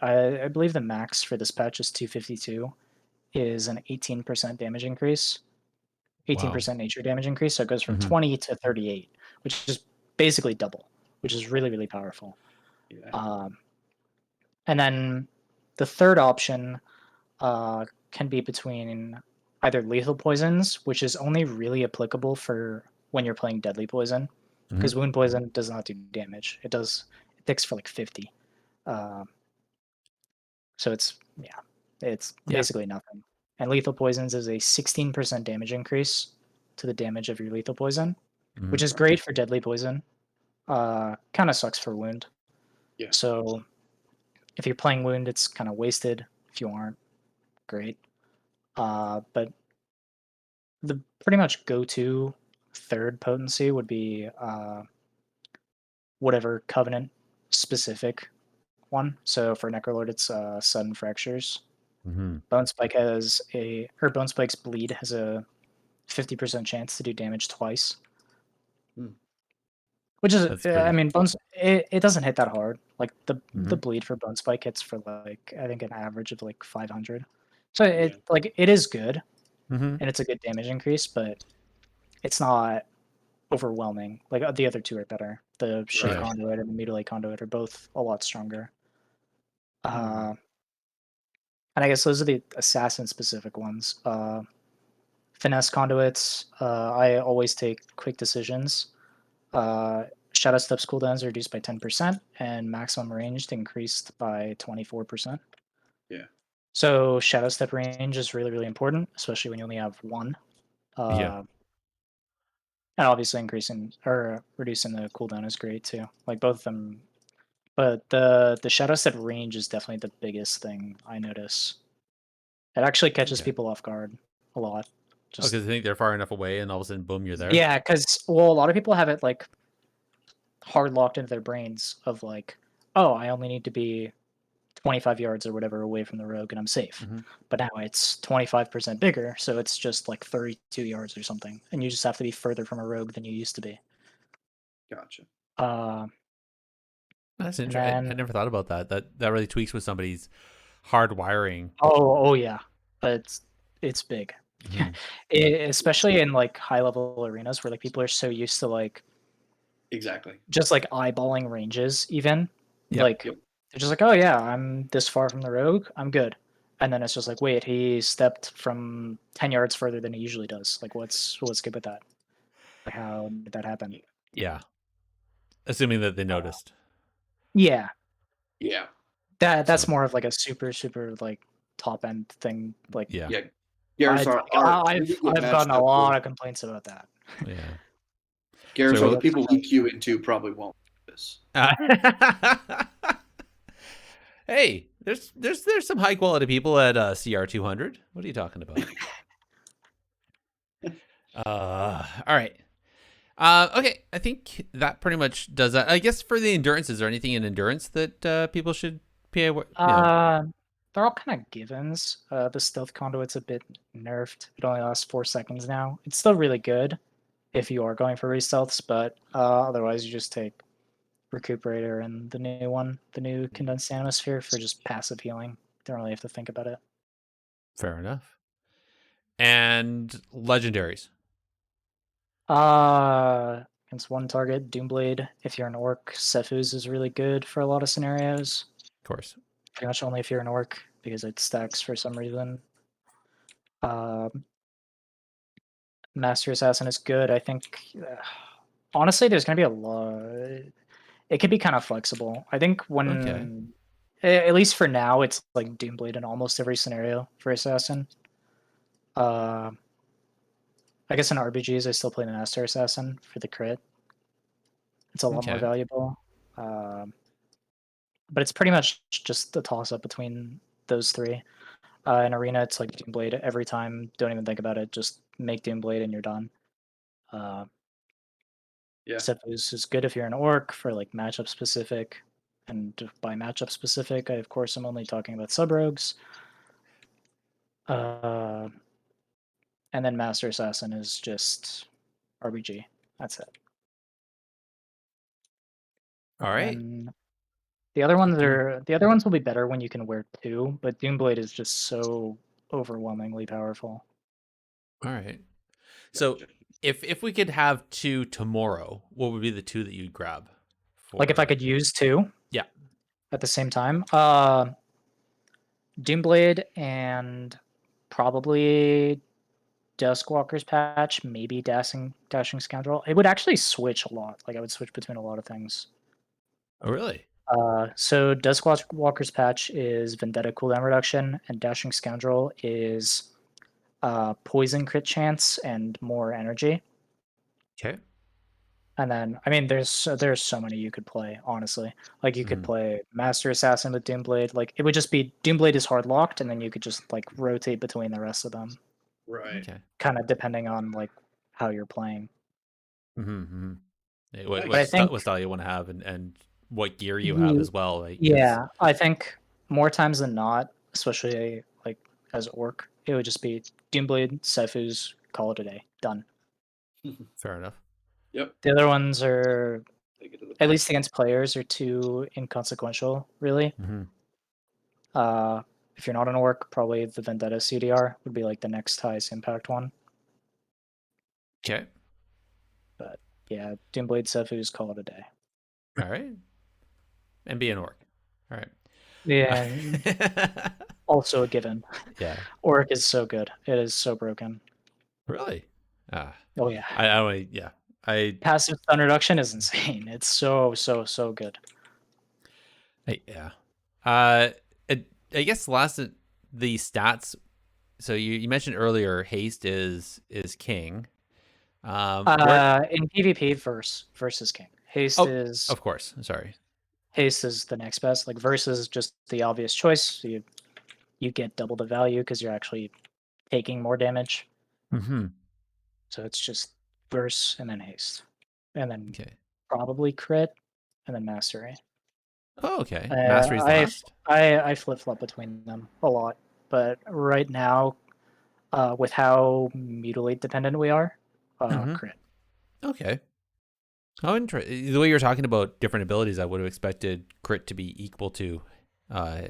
I believe the max for this patch is 252, is an 18% damage increase, 18% nature damage increase. So it goes from 20 to 38, which is basically double, which is really powerful. Yeah. And then the third option can be between either lethal poisons, which is only really applicable for when you're playing deadly poison, because wound poison does not do damage. It ticks for like 50. So it's basically nothing. And lethal poisons is a 16% damage increase to the damage of your lethal poison, which is great for deadly poison. Kind of sucks for wound. Yeah. So if you're playing wound, it's kind of wasted. If you aren't, great. But the pretty much go-to third potency would be whatever covenant specific one. So for Necrolord, it's sudden fractures. Bone Spike's bleed has a 50% chance to do damage twice. Which is, That's I pretty. mean, it doesn't hit that hard. Like the bleed for Bone Spike hits for like I think an average of like 500. So it is good and it's a good damage increase, but it's not overwhelming. Like the other two are better. The Shiv Right. Conduit and the Mutilate Conduit are both a lot stronger. And I guess those are the assassin specific ones. Finesse conduits, I always take quick decisions. Shadow Steps cooldowns are reduced by 10%, and maximum ranged increased by 24%. Yeah. So Shadow Step range is really, really important, especially when you only have one. Yeah. And obviously increasing or reducing the cooldown is great too. Like both of them. But the Shadow Step range is definitely the biggest thing I notice. It actually catches Okay. people off guard a lot. Just because I think they're far enough away, and all of a sudden, boom, you're there. Yeah, because a lot of people have it like hard locked into their brains of like, oh, I only need to be 25 yards or whatever away from the rogue and I'm safe. Mm-hmm. But now it's 25% bigger, so it's just like 32 yards or something, and you just have to be further from a rogue than you used to be. Gotcha. That's And interesting. I then, never thought about that. That really tweaks with somebody's hard wiring. oh yeah, but it's big. Mhm. Especially in like high level arenas where like people are so used to like Exactly. just like eyeballing ranges even. Yep. Like Yep. they're just like, oh yeah, I'm this far from the rogue, I'm good. And then it's just like, wait, he stepped from 10 yards further than he usually does. Like what's good with that? Like how did that happen? Yeah. Assuming that they noticed. Yeah. Yeah. That's So, more of like a super like top end thing. Like yeah. Yeah. Garrison, I've gotten a lot of complaints about that. Yeah. Garrison, So the what- people we queue into probably won't do this. Hey, there's some high quality people at CR200. What are you talking about? All right. Okay, I think that pretty much does that. I guess for the endurance, is there anything in endurance that people should pay? They're all kind of givens. The stealth conduit's a bit nerfed. It only lasts 4 seconds now. It's still really good if you are going for re-stealths, but otherwise you just take Recuperator and the new one, the new Condensed Atmosphere for just passive healing. Don't really have to think about it. Fair enough. And legendaries. Against one target, Doomblade. If you're an orc, Cephus is really good for a lot of scenarios. Of course. Pretty much only if you're an orc, because it stacks for some reason. Master Assassin is good. I think, honestly, there's going to be a lot. It could be kind of flexible. I think when, at least for now, it's like Doomblade in almost every scenario for Assassin. I guess in RBGs, I still play the Master Assassin for the crit. It's a lot more valuable. But it's pretty much just a toss-up between those three. In Arena, it's like Doomblade every time. Don't even think about it. Just make Doomblade and you're done. Cephus is good if you're an orc for like matchup specific. And by matchup specific, I of course am only talking about sub-rogues. And then Master Assassin is just RBG. That's it. All right. And the other ones will be better when you can wear two, but Doomblade is just so overwhelmingly powerful. All right. So if we could have two tomorrow, what would be the two that you'd grab? Like if I could use two, yeah, at the same time, Doomblade and probably Duskwalker's patch, maybe dashing scoundrel. It would actually switch a lot. Like I would switch between a lot of things. Oh really? So Duskwalker's patch is Vendetta cooldown reduction, and Dashing Scoundrel is poison crit chance and more energy. Okay. And then, I mean, there's so many you could play, honestly. Like, you could play Master Assassin with Doomblade. Like, it would just be Doomblade is hard locked, and then you could just, like, rotate between the rest of them. Right. Okay. Kind of depending on, like, how you're playing. Mm-hmm. What style you want to have and what gear you have as well. Like, yeah, I think more times than not, especially, like, as Orc, it would just be Doomblade, Cephus, call it a day. Done. Fair enough. Yep. The other ones are, at least against players, are too inconsequential, really. Mm-hmm. If you're not an orc, probably the Vendetta CDR would be like the next highest impact one. Okay. But yeah, Doomblade Cephus, call it a day. All right. And be an orc. All right. Yeah. Also a given. Yeah. Orc is so good. It is so broken. Really? Oh yeah. I Passive stun reduction is insane. It's so good. Yeah. I guess the stats. So you mentioned earlier, haste is king. In PvP, versus king. Oh, of course. Sorry. Haste is the next best. Like verse is just the obvious choice. So you get double the value because you're actually taking more damage. Mm-hmm. So it's just verse and then haste, and then Okay. probably crit, and then mastery. Oh, okay. Mastery's last. I flip flop between them a lot, but right now, with how mutilate dependent we are, Mm-hmm. crit. Okay. Oh, interesting. The way you're talking about different abilities, I would have expected crit to be equal to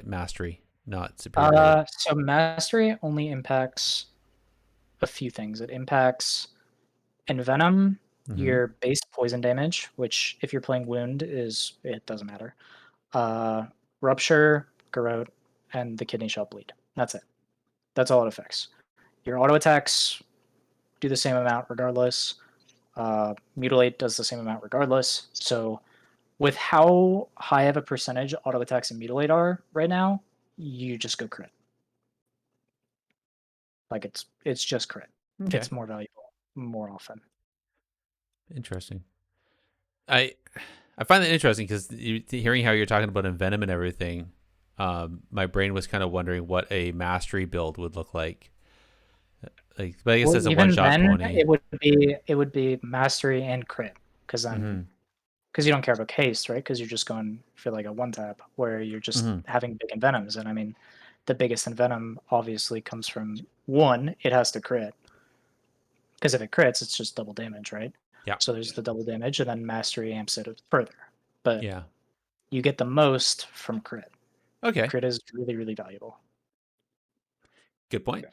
mastery, not superior. So mastery only impacts a few things. It impacts envenom, Mm-hmm. your base poison damage, which if you're playing wound it doesn't matter. Rupture, garrote, and the kidney shot bleed. That's it. That's all it affects. Your auto attacks do the same amount regardless. Mutilate does the same amount regardless. So with how high of a percentage auto attacks and mutilate are right now, you just go crit. Like it's just crit. Okay. It's more valuable more often. Interesting. I find that interesting because hearing how you're talking about envenom and everything, my brain was kind of wondering what a mastery build would look like. Like, but I guess as a Even one-shot then, pony. it would be mastery and crit because Mm-hmm. you don't care about haste, right? Because you're just going for like a one tap where you're just Mm-hmm. having big envenoms, and I mean, the biggest envenom obviously comes from one. It has to crit because if it crits, it's just double damage, right? Yeah. So there's the double damage, and then mastery amps it further. But Yeah. you get the most from crit. Okay. Crit is really valuable. Good point.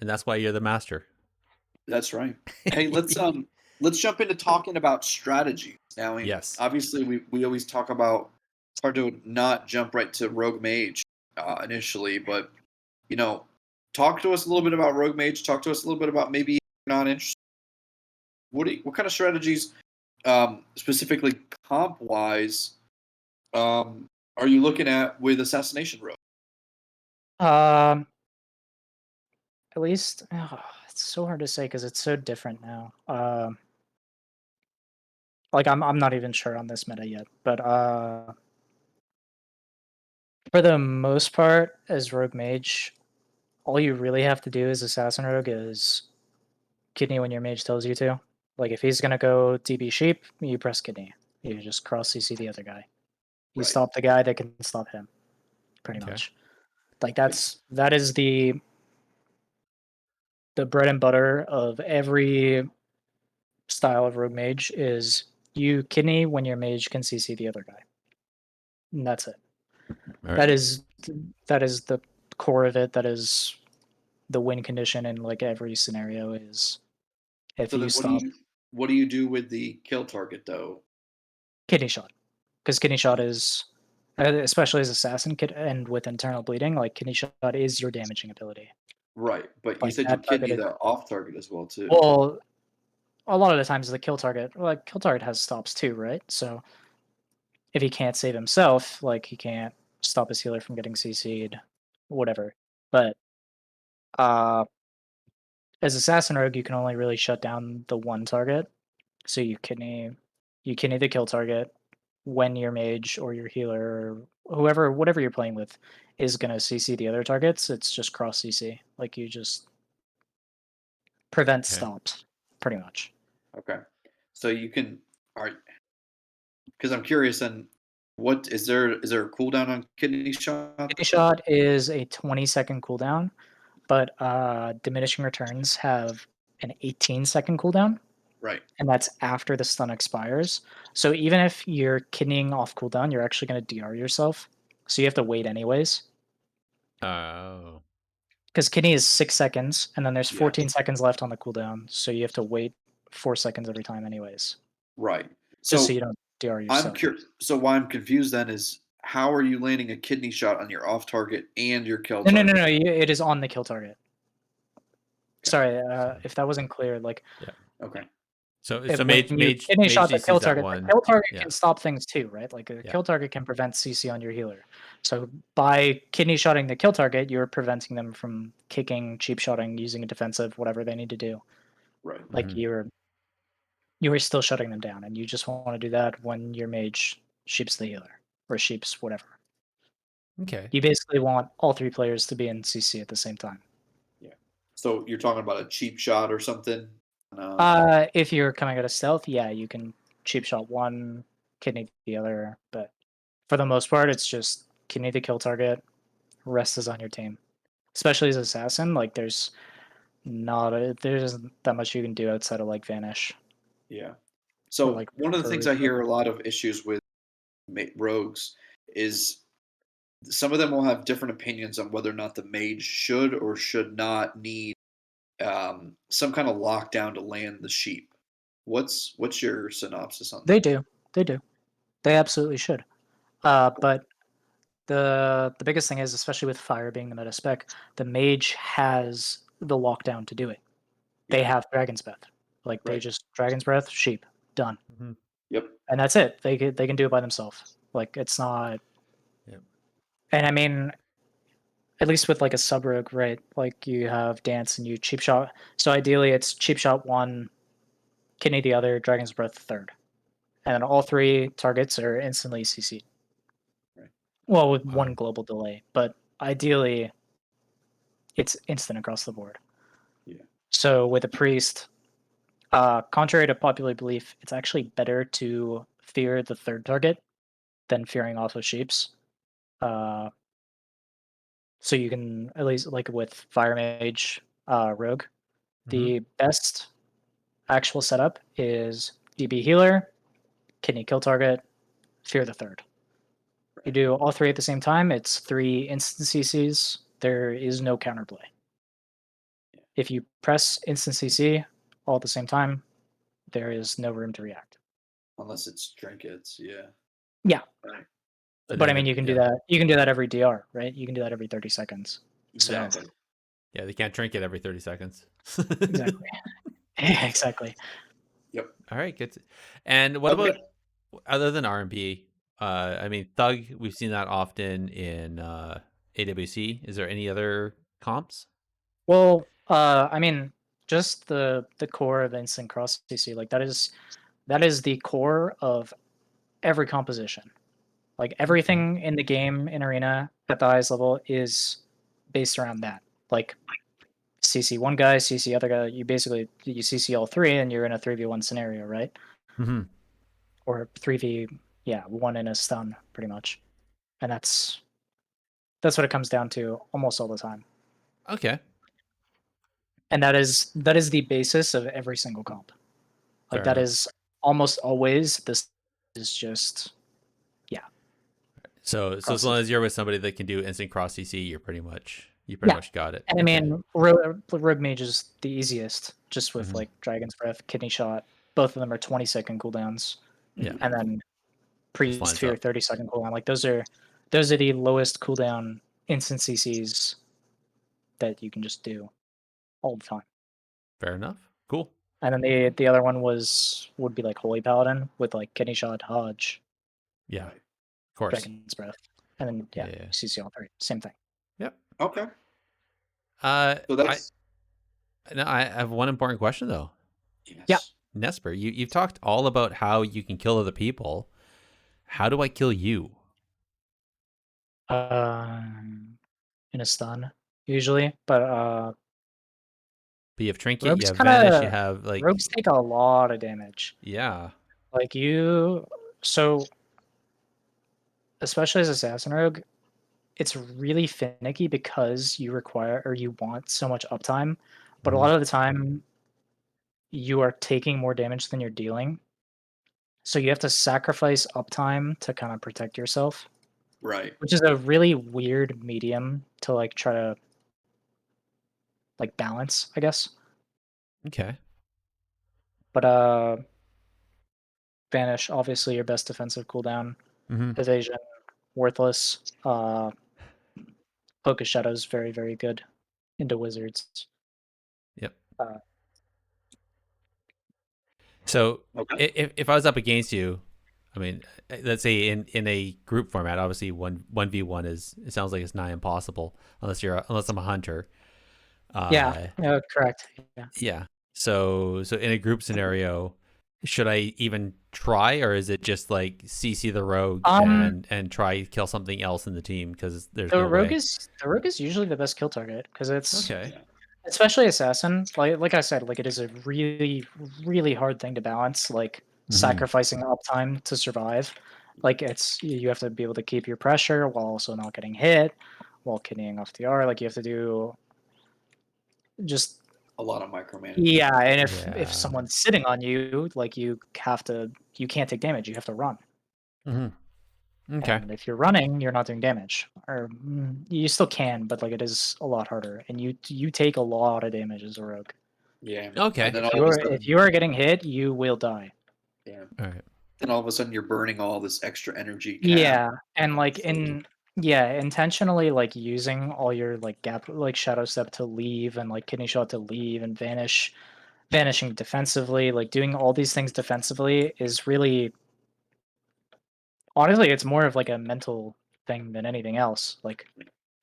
And that's why you're the master. That's right. Hey, let's jump into talking about strategies. Now, I mean, Yes. obviously we always talk about it's hard to not jump right to Rogue Mage initially, but talk to us a little bit about Rogue Mage. Talk to us a little bit about maybe you're not interested. What kind of strategies, specifically comp wise, are you looking at with Assassination Rogue? Um, at least it's so hard to say because it's so different now. Like I'm not even sure on this meta yet, but for the most part, as Rogue Mage, all you really have to do as Assassin Rogue is kidney when your mage tells you to. Like if he's gonna go DB sheep, you press kidney. You just cross CC the other guy. You Right. stop the guy that can stop him. Pretty Okay. much. Like that is the bread and butter of every style of Rogue Mage is you kidney when your mage can CC the other guy. And that's it. All That right. is the core of it. That is the win condition in like every scenario is if So you then, stop what do you do with the kill target though? kidney shot, because kidney shot is especially as assassin kid and with internal bleeding, like kidney shot is your damaging ability. Right, but you Like said you that kidney targeted. the off target as well too. Well, a lot of the times the kill target, like kill target has stops too, right? So if he can't save himself, like he can't stop his healer from getting CC'd, whatever. But uh, as assassin rogue, you can only really shut down the one target. So you kidney the kill target when your mage or your healer or whatever you're playing with is gonna CC the other targets. It's just cross CC. Like you just prevent Okay. stops, pretty much. Okay, so you can all right. Because I'm curious, then what is there a cooldown on kidney shot? Kidney shot is a 20-second cooldown, but diminishing returns have an 18-second cooldown, Right. and that's after the stun expires. So even if you're kidneying off cooldown, you're actually going to DR yourself. So you have to wait anyways. Oh. Because kidney is 6 seconds, and then there's Yeah. 14 seconds left on the cooldown. So you have to wait 4 seconds every time, anyways, Right. just so So you don't DR I'm yourself. curious. So why I'm confused then is how are you landing a kidney shot on your off target and your kill No, no, target? no, no. It is on the kill target. Okay. Sorry, if that wasn't clear. Like Yeah. Okay. So when mage you kidney shot the CCs kill that target, one. the kill target Yeah. can stop things too, right? Like a Yeah. kill target can prevent CC on your healer. So by kidney shotting the kill target, you're preventing them from kicking, cheap shotting, using a defensive, whatever they need to do. Right. Like Mhm. you were still shutting them down, and you just want to do that when your mage sheeps the healer or sheeps whatever. Okay. You basically want all three players to be in CC at the same time. Yeah. So you're talking about a cheap shot or something? If you're coming out of stealth, yeah, you can cheap shot one, kidney the other, but for the most part, it's just kidney the kill target, rest is on your team. Especially as assassin, like there's that much you can do outside of like vanish. Yeah. Or So like one of the things I Farouk. hear a lot of issues with rogues is some of them will have different opinions on whether or not the mage should or should not need some kind of lockdown to land the sheep. What's your synopsis on They that? do. They do. They absolutely should. But the biggest thing is, especially with fire being the meta spec, the mage has the lockdown to do it. They Yeah. have Dragon's Breath. Like they Right. just Dragon's Breath, sheep, done. Mhm. Yep. And that's it. They can do it by themselves. Like it's not. Yep. And I mean, at least with like a sub rogue, right? Like you have dance and you cheap shot. So ideally, it's cheap shot one, kidney the other, Dragon's Breath third, and then all three targets are instantly CC'd. Right. Well, with Wow. one global delay, but ideally, it's instant across the board. Yeah. So with a priest, contrary to popular belief, it's actually better to fear the third target than fearing off of sheeps. Uh, so you can at least like with fire mage rogue, the best actual setup is DB healer, kidney kill target, fear the third. You do all three at the same time, it's 3 instant CCs. There is no counterplay. If you press instant CC all at the same time, there is no room to react. Unless it's trinkets. Yeah. Yeah. Right. But I mean, you can do that. You can do that every DR, right? You can do that every 30 seconds. Exactly. So, Yeah, they can't drink it every 30 seconds. exactly. Exactly. Yep. All right, good. And what Okay. about other than R&B? I mean, Thug, we've seen that often in AWC. Is there any other comps? Well, I mean, just the core of instant cross CC, like that is the core of every composition. Like everything in the game in arena at the highest level is based around that. Like CC one guy, CC other guy. You basically you CC all three, and you're in a 3v1 scenario, right? Mm-hmm. Or 3v one in a stun, pretty much. And that's what it comes down to almost all the time. Okay. And that is the basis of every single comp. Like Fair that enough. is almost always this is just So as long as you're with somebody that can do instant cross CC, you pretty much got it. And I mean, Rogue Mage is the easiest, just with Mhm. like Dragon's Breath, Kidney Shot. Both of them are 20-second cooldowns, Yeah. and then Priest lines Fear up. 30-second cooldown. Like those are the lowest cooldown instant CCs that you can just do all the time. Fair enough. Cool. And then the other one would be like Holy Paladin with like Kidney Shot, Hodge, Yeah. Right. Of course. Dragon's Breath, and then Yeah. CC all three, same thing. Yep. Okay. So So that's I have one important question though. yes. Yeah. Nessper, you've talked all about how you can kill other people. How do I kill you? In a stun usually, but But you have trinket, you rogues have vanish, you kind of have like rogues take a lot of damage. yeah. Like so especially as assassin rogue, it's really finicky because you require or you want so much uptime, but a lot of the time you are taking more damage than you're dealing. So you have to sacrifice uptime to kind of protect yourself, Right. which is a really weird medium to like try to like balance, I guess. Okay. But Vanish, obviously your best defensive cooldown. Mm-hmm. Evasion, worthless. Focus Shadow's very, very good into wizards. Yep. Uh, So Okay. if I was up against you, I mean, let's say in a group format, obviously 1v1 is, it sounds like it's nigh impossible unless I'm a hunter. Yeah, correct. Yeah. Yeah. So in a group scenario, should I even try, or is it just like CC the rogue and try to kill something else in the team because there's the no rogue way? is usually the best kill target because it's Okay. especially assassin. Like I said, like it is a really really hard thing to balance. Like sacrificing uptime to survive. Like you have to be able to keep your pressure while also not getting hit, while kidneying off the R. Like you have to do just A lot of micromanagement. yeah. And if Yeah. someone's sitting on you, like you can't take damage. You have to run. Okay. And if you're running, you're not doing damage, or you still can, but like it is a lot harder, and you take a lot of damage as a rogue. Yeah. Okay. And then If all of a you're sudden, if you are getting hit, you will die. yeah. All right. Then all of a sudden you're burning all this extra energy. Yeah, and like So- intentionally like using all your like gap like shadow step to leave and like kidney shot to leave and vanishing defensively, like doing all these things defensively is really honestly it's more of like a mental thing than anything else. Like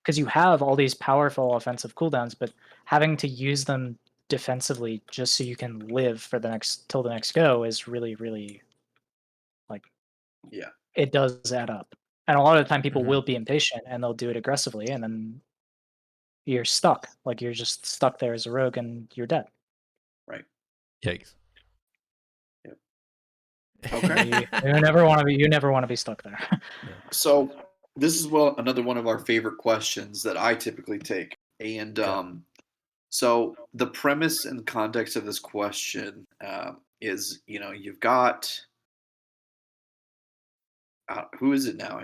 because you have all these powerful offensive cooldowns, but having to use them defensively just so you can live for the next go is really, really like Yeah. it does add up. And a lot of the time people will be impatient and they'll do it aggressively and then you're stuck. Like you're just stuck there as a rogue and you're dead. Right. Yikes. Yep. Okay. You never want to be stuck there. So this is another one of our favorite questions that I typically take. And so the premise and context of this question is, you've got who is it now?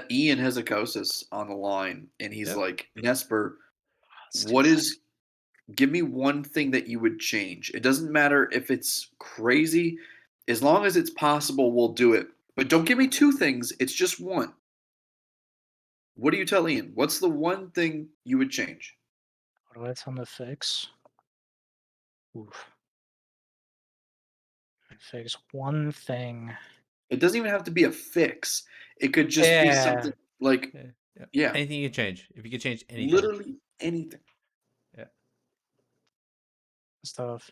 Ian Hezekosis on the line, and he's like, Nessper, give me one thing that you would change. It doesn't matter if it's crazy, as long as it's possible, we'll do it. But don't give me two things. It's just one. What do you tell Ian? What's the one thing you would change? What do I tell him to fix? Oof. Fix one thing. It doesn't even have to be a fix. It could just be something like, yeah, Anything you could change. If you could change anything. literally anything. Yeah. Stuff.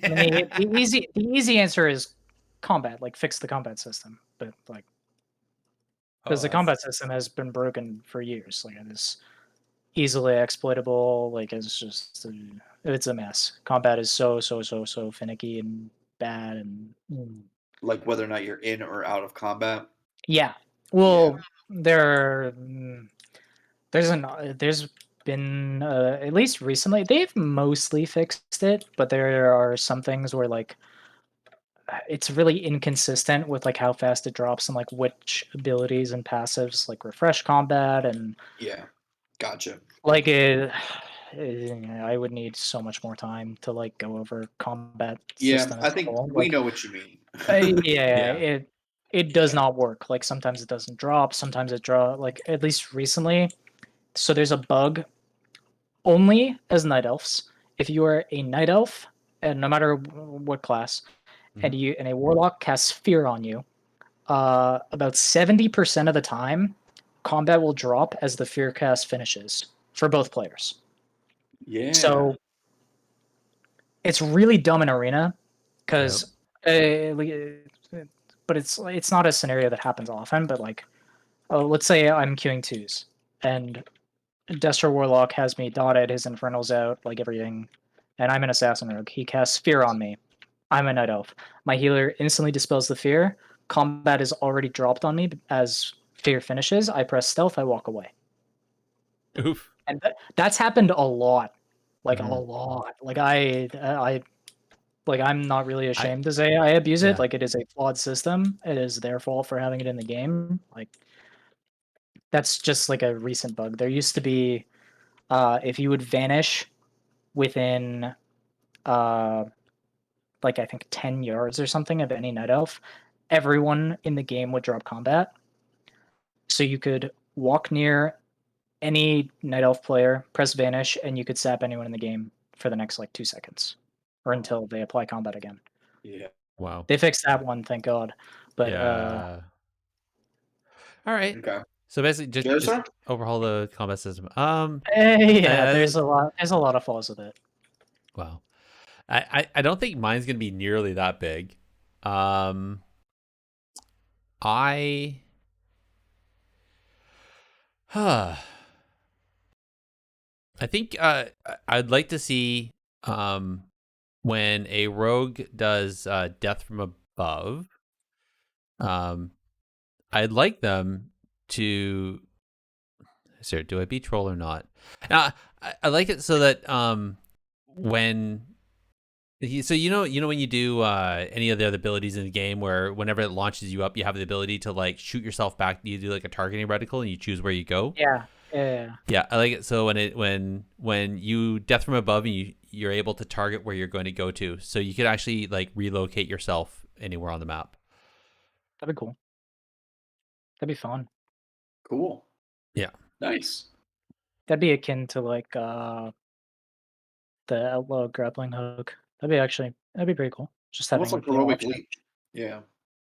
I mean, the easy answer is combat, like fix the combat system. But like because the combat system has been broken for years. Like it is easily exploitable. Like it's a mess. Combat is so finicky and bad and Like whether or not you're in or out of combat. yeah. Well, there's been at least recently they've mostly fixed it, but there are some things where like it's really inconsistent with like how fast it drops and like which abilities and passives like refresh combat and Yeah, gotcha. like I would need so much more time to like go over combat Yeah, system I as a think whole. we Like know what you mean. yeah, it does not work. Like sometimes it doesn't drop, sometimes it draw like at least recently. So there's a bug only as night elves. If you are a night elf, and no matter what class, and a warlock casts fear on you, about 70% of the time, combat will drop as the fear cast finishes for both players. Yeah. So it's really dumb in arena because, but it's not a scenario that happens often. But like, let's say I'm queuing twos and Destro Warlock has me dotted, his Infernal's out, like everything, and I'm an Assassin Rogue. He casts Fear on me. I'm a Night Elf. My healer instantly dispels the fear. Combat is already dropped on me as fear finishes. I press stealth. I walk away. Oof. And that's happened a lot, like a lot. Like I'm not really ashamed to say I abuse it. Like it is a flawed system. It is their fault for having it in the game. Like that's just like a recent bug. There used to be if you would vanish within like I think 10 yards or something of any night elf, everyone in the game would drop combat. So you could walk near any night elf player, press vanish, and you could sap anyone in the game for the next like 2 seconds or until they apply combat again. Yeah. Wow. They fixed that one, thank God. But Yeah. All right. Okay. So basically, just Gerissar? overhaul the combat system. yeah, uh, there's a lot of flaws with it. Wow. I don't think mine's gonna be nearly that big. I I think I'd like to see when a rogue does death from above. I'd like them to. Sorry, do I be troll or not? I like it so that when so you know when you do any of the other abilities in the game where whenever it launches you up, you have the ability to like shoot yourself back. You do like a targeting reticle and you choose where you go. Yeah. Yeah. Yeah, I like it. So when you death from above and you're able to target where you're going to go to, so you could actually like relocate yourself anywhere on the map. That'd be cool. That'd be fun. Cool. Yeah. Nice. That'd be akin to like the outlaw grappling hook. That'd be pretty cool. Just Almost having like the heroic option. leech. Yeah.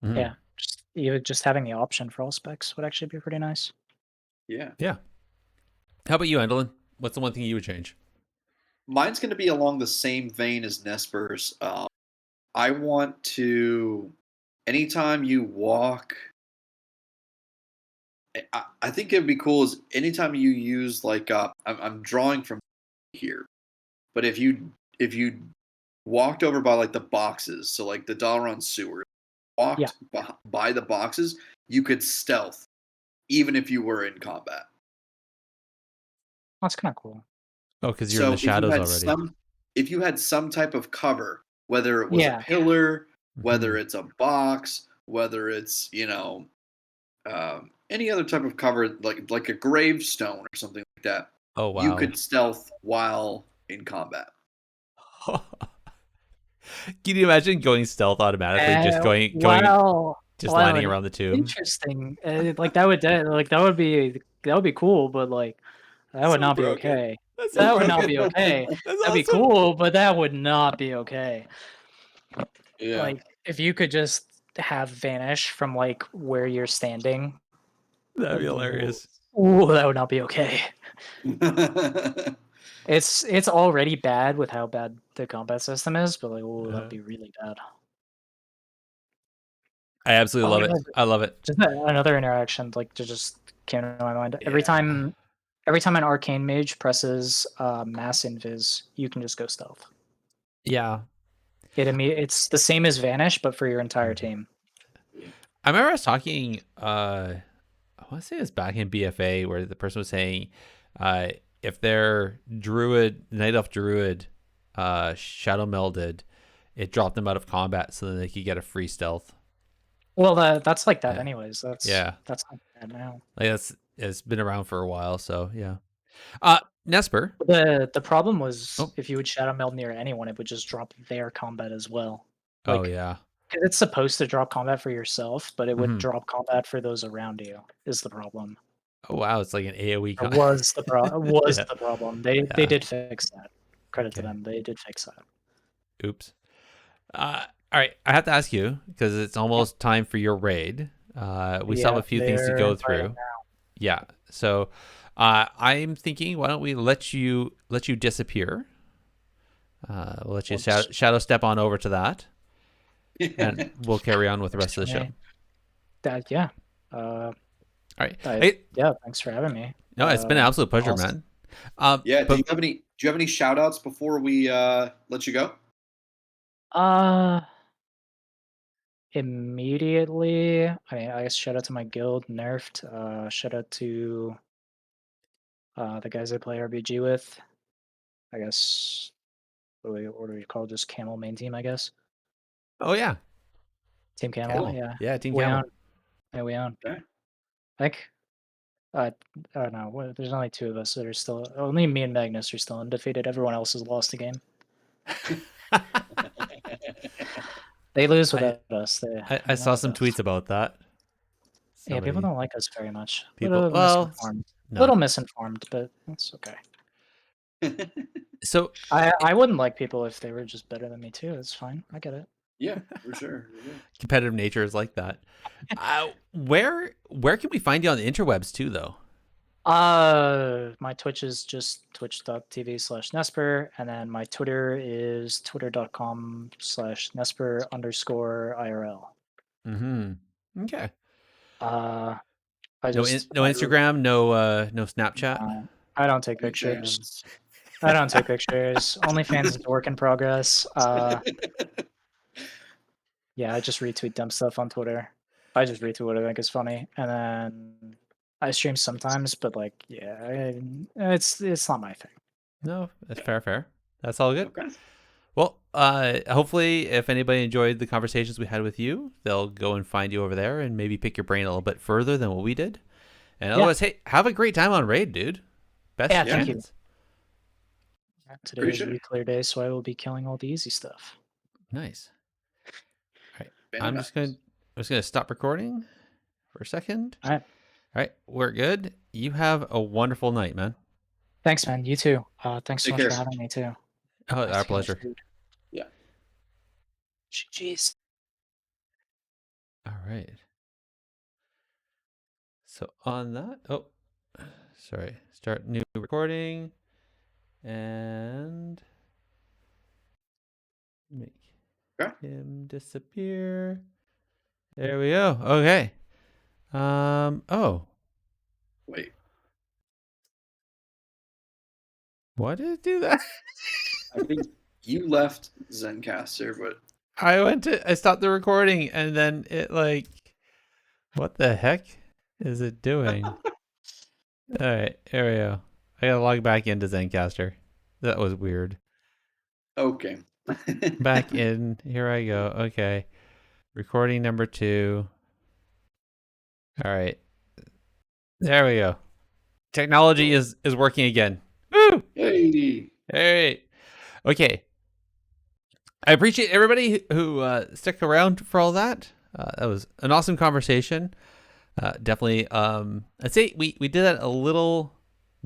Mhm. Yeah. Just having the option for all specs would actually be pretty nice. Yeah. Yeah. How about you, Andallyn? What's the one thing you would change? Mine's going to be along the same vein as Nesper's. I want to, anytime you walk, I think it'd be cool is anytime you use like, I'm drawing from here, but if you walked over by like the boxes, so like the Dalron sewer, walked by the boxes, you could stealth even if you were in combat. That's kind of cool. Oh, because you're in the So if you shadows had already. if you had some type of cover, whether it was a Yeah. pillar, whether Mhm. it's a box, whether it's any other type of cover like a gravestone or something like that, Oh you wow. could stealth while in combat. Can you imagine going stealth automatically, just going Wow. just Wow, lining around the tomb? interesting. Like that would be cool, but like that would So not be broken. okay. That's That so would not broken. be okay. That's That'd be awesome. cool, but that would not be okay. Yeah. Like if you could just have vanish from like where you're standing. That'd be hilarious. Ooh, that would not be okay. It's already bad with how bad the combat system is, but like, ooh, that'd be really bad. I absolutely love it. I love it. Just another interaction, like to just came to my mind. Every Yeah. time an arcane mage presses mass invis, you can just go stealth. Yeah. It's the same as vanish, but for your entire Mm-hmm. team. I remember I was talking, I want to say it was back in BFA where the person was saying if their night elf druid shadow melded, it dropped them out of combat so then they could get a free stealth. Well, that's like that Yeah. anyways. That's like that now. Like it's been around for a while, so yeah. Nessper. The problem was Oh. if you would shadow meld near anyone, it would just drop their combat as well. Oh Like, yeah. 'cause it's supposed to drop combat for yourself, but it would Mhm. drop combat for those around you. Is the problem? Oh wow, it's like an AoE. Or was the Yeah. the problem? They did fix that. Credit to Okay. them. They did fix that. Oops. All right, I have to ask you because it's almost time for your raid. We still have a few things to go through. Yeah. So, I'm thinking, why don't we let you disappear? We'll let you shadow step on over to that, and we'll carry on with the rest of the show. Yeah. All right. Yeah. Thanks for having me. No, it's been an absolute pleasure, man. Yeah. But, Do you have any shout outs before we let you go? Immediately, I mean, I guess shout out to my guild, Nerfed. Shout out to the guys I play RBG with. I guess what do we call it? Just Camel main team, I guess. oh yeah, Team Camel, yeah, Team we Camel. own. Yeah, we own. Okay. I think. I don't know. There's only two of us that are still. Only me and Magnus are still undefeated. Everyone else has lost a game. They lose without us. I saw some tweets about that. Yeah, people don't like us very much. People, Misinformed. no. Little misinformed, but that's okay. So I wouldn't like people if they were just better than me too. It's fine. I get it. Yeah, for sure. Competitive nature is like that. Where can we find you on the interwebs too, though? My Twitch is just twitch.tv/Nessper, and then my Twitter is twitter.com/Nessper_IRL. Okay. I No just Instagram, no Snapchat. I don't take pictures. OnlyFans. I don't take pictures. OnlyFans is a work in progress. Yeah, I just retweet dumb stuff on Twitter. I just retweet what I think is funny, and then I stream sometimes. But like, yeah, it's not my thing. No, that's fair. That's all good. Okay. Well, hopefully, if anybody enjoyed the conversations we had with you, they'll go and find you over there and maybe pick your brain a little bit further than what we did. And otherwise, hey, have a great time on Raid, dude. Best Yeah, chance. thank you. Today is a nuclear day, so I will be killing all the easy stuff. Nice. All right, Very I'm nice. just gonna stop recording for a second. All right, we're good. You have a wonderful night, man. Thanks, man. You too. Thanks so Take much care. for having me too. Oh, Nice our to hear pleasure. food. Yeah. Jeez. All right. So on that, sorry, start new recording and make him disappear. There we go. Okay. Oh, Wait. why did it do that? I think you left Zencaster, but I stopped the recording and then it what the heck is it doing? All right, here we go. I gotta log back into Zencaster. That was weird. okay. Back in. Here I go. Okay. Recording number 2. All right. There we go. Technology is working again. Woo! Hey. All right. Okay. I appreciate everybody who stuck around for all that. That was an awesome conversation. Definitely. I'd say we did that a little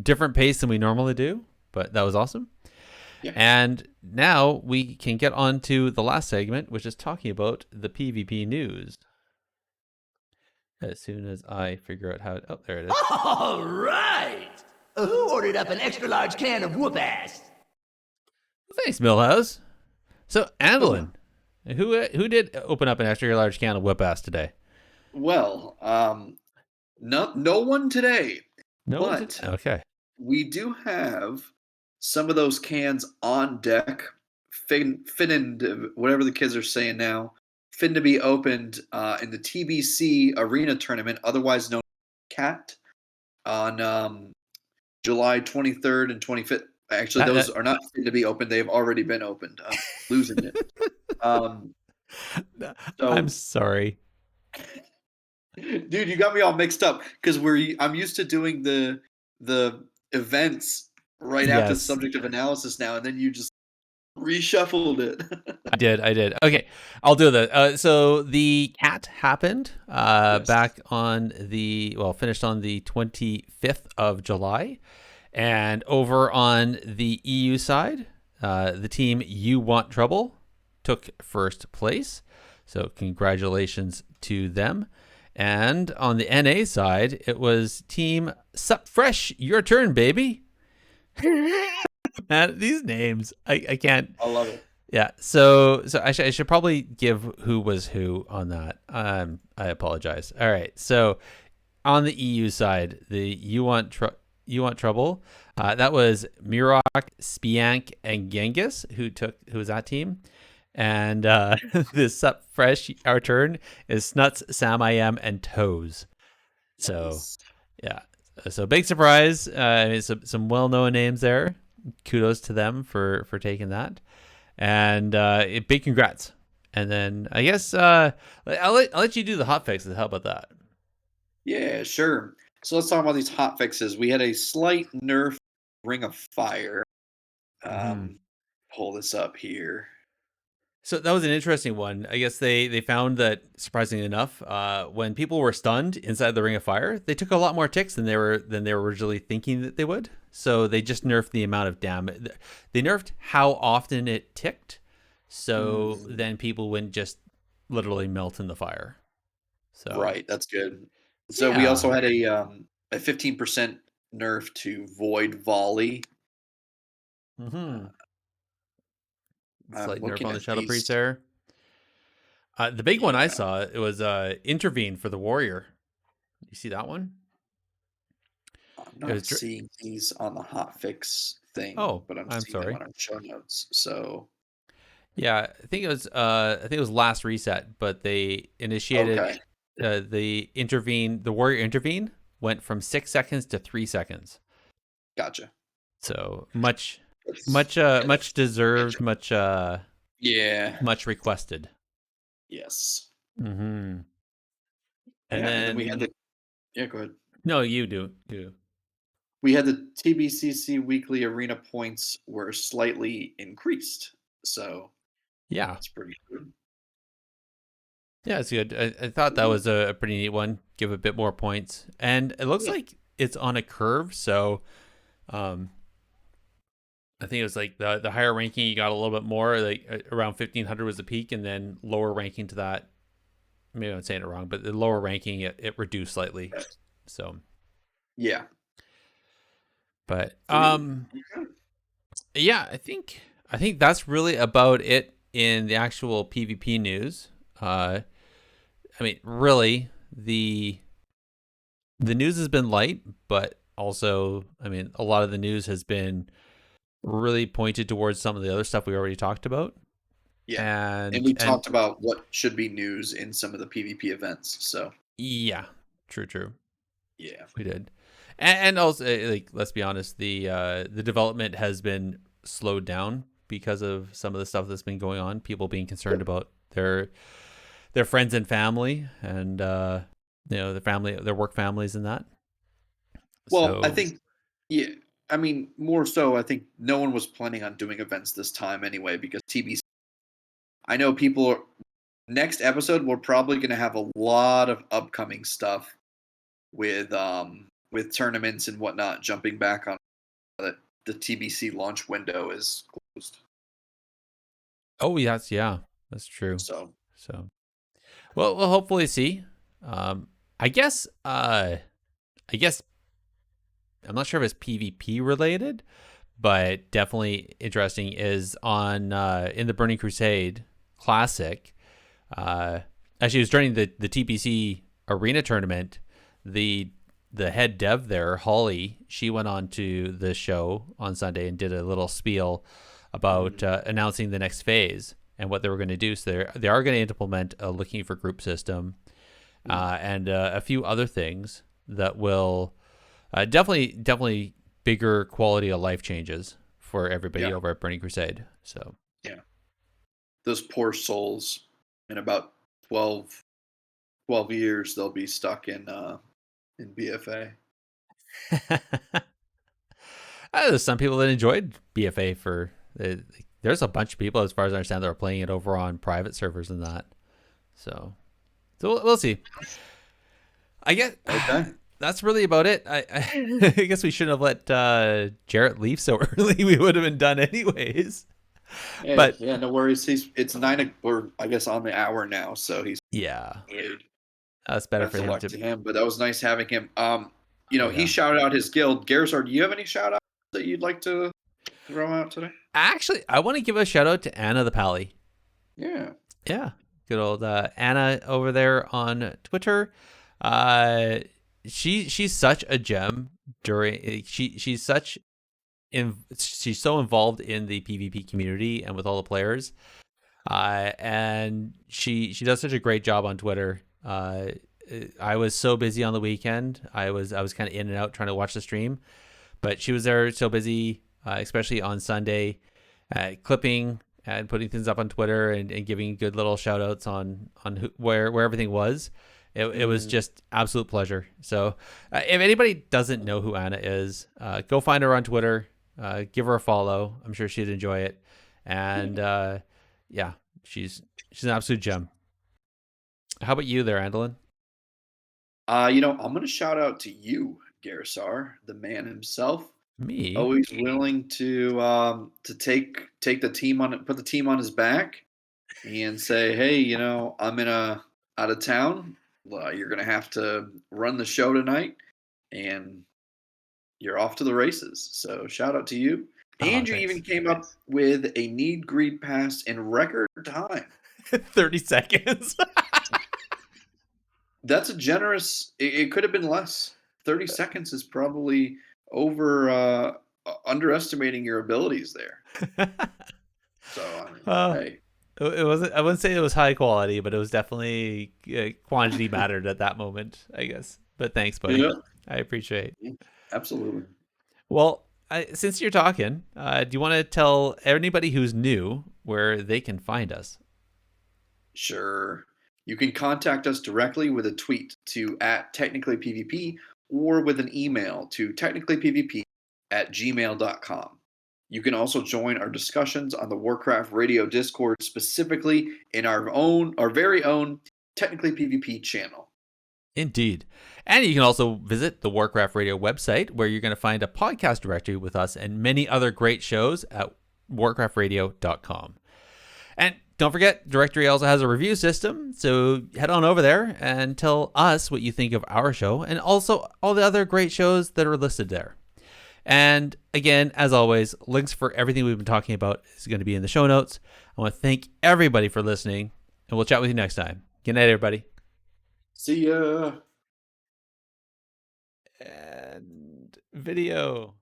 different pace than we normally do, but that was awesome. Yeah. And now we can get on to the last segment, which is talking about the PvP news. As soon as I figure out how to... Oh, there it is. All right. Who ordered up an extra large can of whoop ass? Thanks, Millhouse. So, Andallyn, who did open up an extra large can of whip ass today? Well, no one today. No one But okay. we do have some of those cans on deck, finning, whatever the kids are saying now, fin to be opened in the TBC Arena Tournament, otherwise known as CAT, on July 23rd and 25th. Actually, those are not fin to be opened. They've already been opened. I'm losing it. I'm sorry. Dude, you got me all mixed up because I'm used to doing the events right after the subject of analysis now, and then you just reshuffled it. I did. Okay, I'll do that. So the CAT happened back on finished on the 25th of July. And over on the EU side, the team You Want Trouble took first place. So congratulations to them. And on the NA side, it was Team Sup Fresh, your turn, baby. Man, these names, I can't. I love it. Yeah, so I should probably give who was who on that. I apologize. All right, so on the EU side, the You Want Trouble. That was Mirok, Spiank, and Genghis who was that team. And the Sup Fresh, our turn, is Snuts, Sam I Am, and Toes. So, yeah. So big surprise. Some well-known names there. Kudos to them for taking that. And big congrats. And then I guess I'll let you do the hot fixes. How about that? Yeah, sure. So let's talk about these hot fixes. We had a slight nerf Ring of Fire. Pull this up here. So that was an interesting one. I guess they found that, surprisingly enough, when people were stunned inside the Ring of Fire, they took a lot more ticks than they were originally thinking that they would. So they just nerfed the amount of damage. They nerfed how often it ticked. so then people wouldn't just literally melt in the fire. So Right, that's good. So we yeah. also had a 15% nerf to Void Volley. Mm-hmm. I'm Slight nerf looking on the at Shadow Priest these. there. The big one I Yeah, saw, it was Intervene for the Warrior. You see that one? I'm It was not seeing these on the hotfix thing, Oh, but I'm I'm seeing them sorry. on our show notes. So Yeah, I think it was last reset, but they initiated okay, the Warrior Intervene went from 6 seconds to 3 seconds. gotcha. So much Yeah, much deserved, yeah, much requested. yes, Mhm. And yeah. And then we had then go ahead. no, you do. We had the TBCC weekly arena points were slightly increased, so Yeah. that's pretty good. Yeah, it's good. I thought that was a pretty neat one. Give a bit more points. And it looks Yeah. like it's on a curve, so I think it was like the higher ranking you got a little bit more, like around 1500 was the peak, and then lower ranking to that, maybe I'm saying it wrong, but the lower ranking it reduced slightly. So Yeah. but Okay. yeah, I think that's really about it in the actual PvP news. I mean, really, the news has been light, but also, I mean, a lot of the news has been really pointed towards some of the other stuff we already talked about. Yeah. And And we talked about what should be news in some of the PvP events. So yeah, true. yeah. We did. And also, like, let's be honest, the development has been slowed down because of some of the stuff that's been going on. People being concerned about their friends and family, and their work families, and that. Well, I So think yeah. I mean, more so, I think no one was planning on doing events this time anyway because TBC. I know people are. Next episode, we're probably going to have a lot of upcoming stuff with tournaments and whatnot jumping back on that the TBC launch window is closed. oh yes, yeah, that's true. So So well, we'll hopefully see. I guess I'm not sure if it's PvP related, but definitely interesting is on in the Burning Crusade Classic. Actually, it was during the TPC Arena tournament. The head dev there, Holly, she went on to the show on Sunday and did a little spiel about announcing the next phase and what they were going to do. So they are going to implement a looking for group system and a few other things that will definitely bigger quality of life changes for everybody over at Burning Crusade. So yeah, those poor souls in about 12 years they'll be stuck in BFA. There's some people that enjoyed BFA for. There's a bunch of people, as far as I understand, that are playing it over on private servers and that. So we'll see. I guess that's really about it. I guess we shouldn't have let Jarrett leave so early. We would have been done anyways. Yeah, but yeah, no worries. It's 9 or I guess on the hour now, so he's that's better best for of him luck to him. But that was nice having him. He shouted out his guild. Gerissar, do you have any shout outs that you'd like to throw out today? Actually, I want to give a shout out to Anna the Pally. Yeah. Good old Anna over there on Twitter. She's such a gem she's so involved in the PvP community and with all the players. And she does such a great job on Twitter. I was so busy on the weekend. I was kind of in and out trying to watch the stream, but she was there so busy, especially on Sunday, clipping and putting things up on Twitter and giving good little shout outs on where everything was. It was just absolute pleasure. So if anybody doesn't know who Anna is, go find her on Twitter, give her a follow. I'm sure she'd enjoy it. And she's an absolute gem. How about you there, Andallyn? I'm going to shout out to you, Gerissar, the man himself. Me? always willing to take the team on, put the team on his back, and say, hey, I'm out of town. You're gonna have to run the show tonight, and you're off to the races. So shout out to you. Oh, And you thanks. even came up with a need greed pass in record time. 30 seconds. That's a generous. It could have been less. 30 seconds is probably over underestimating your abilities there. So I mean, Uh, hey, it wasn't. I wouldn't say it was high quality, but it was definitely quantity mattered at that moment, I guess. But thanks, buddy. yeah, I appreciate. absolutely. Well, since you're talking, do you want to tell anybody who's new where they can find us? Sure. You can contact us directly with a tweet to @technicallypvp or with an email to technicallypvp@gmail.com. You can also join our discussions on the Warcraft Radio Discord, specifically in our very own Technically PvP channel. Indeed. And you can also visit the Warcraft Radio website, where you're going to find a podcast directory with us and many other great shows at warcraftradio.com. And don't forget, Directory also has a review system, so head on over there and tell us what you think of our show and also all the other great shows that are listed there. And again, as always, links for everything we've been talking about is going to be in the show notes. I want to thank everybody for listening, and we'll chat with you next time. Good night, everybody. See ya. And video.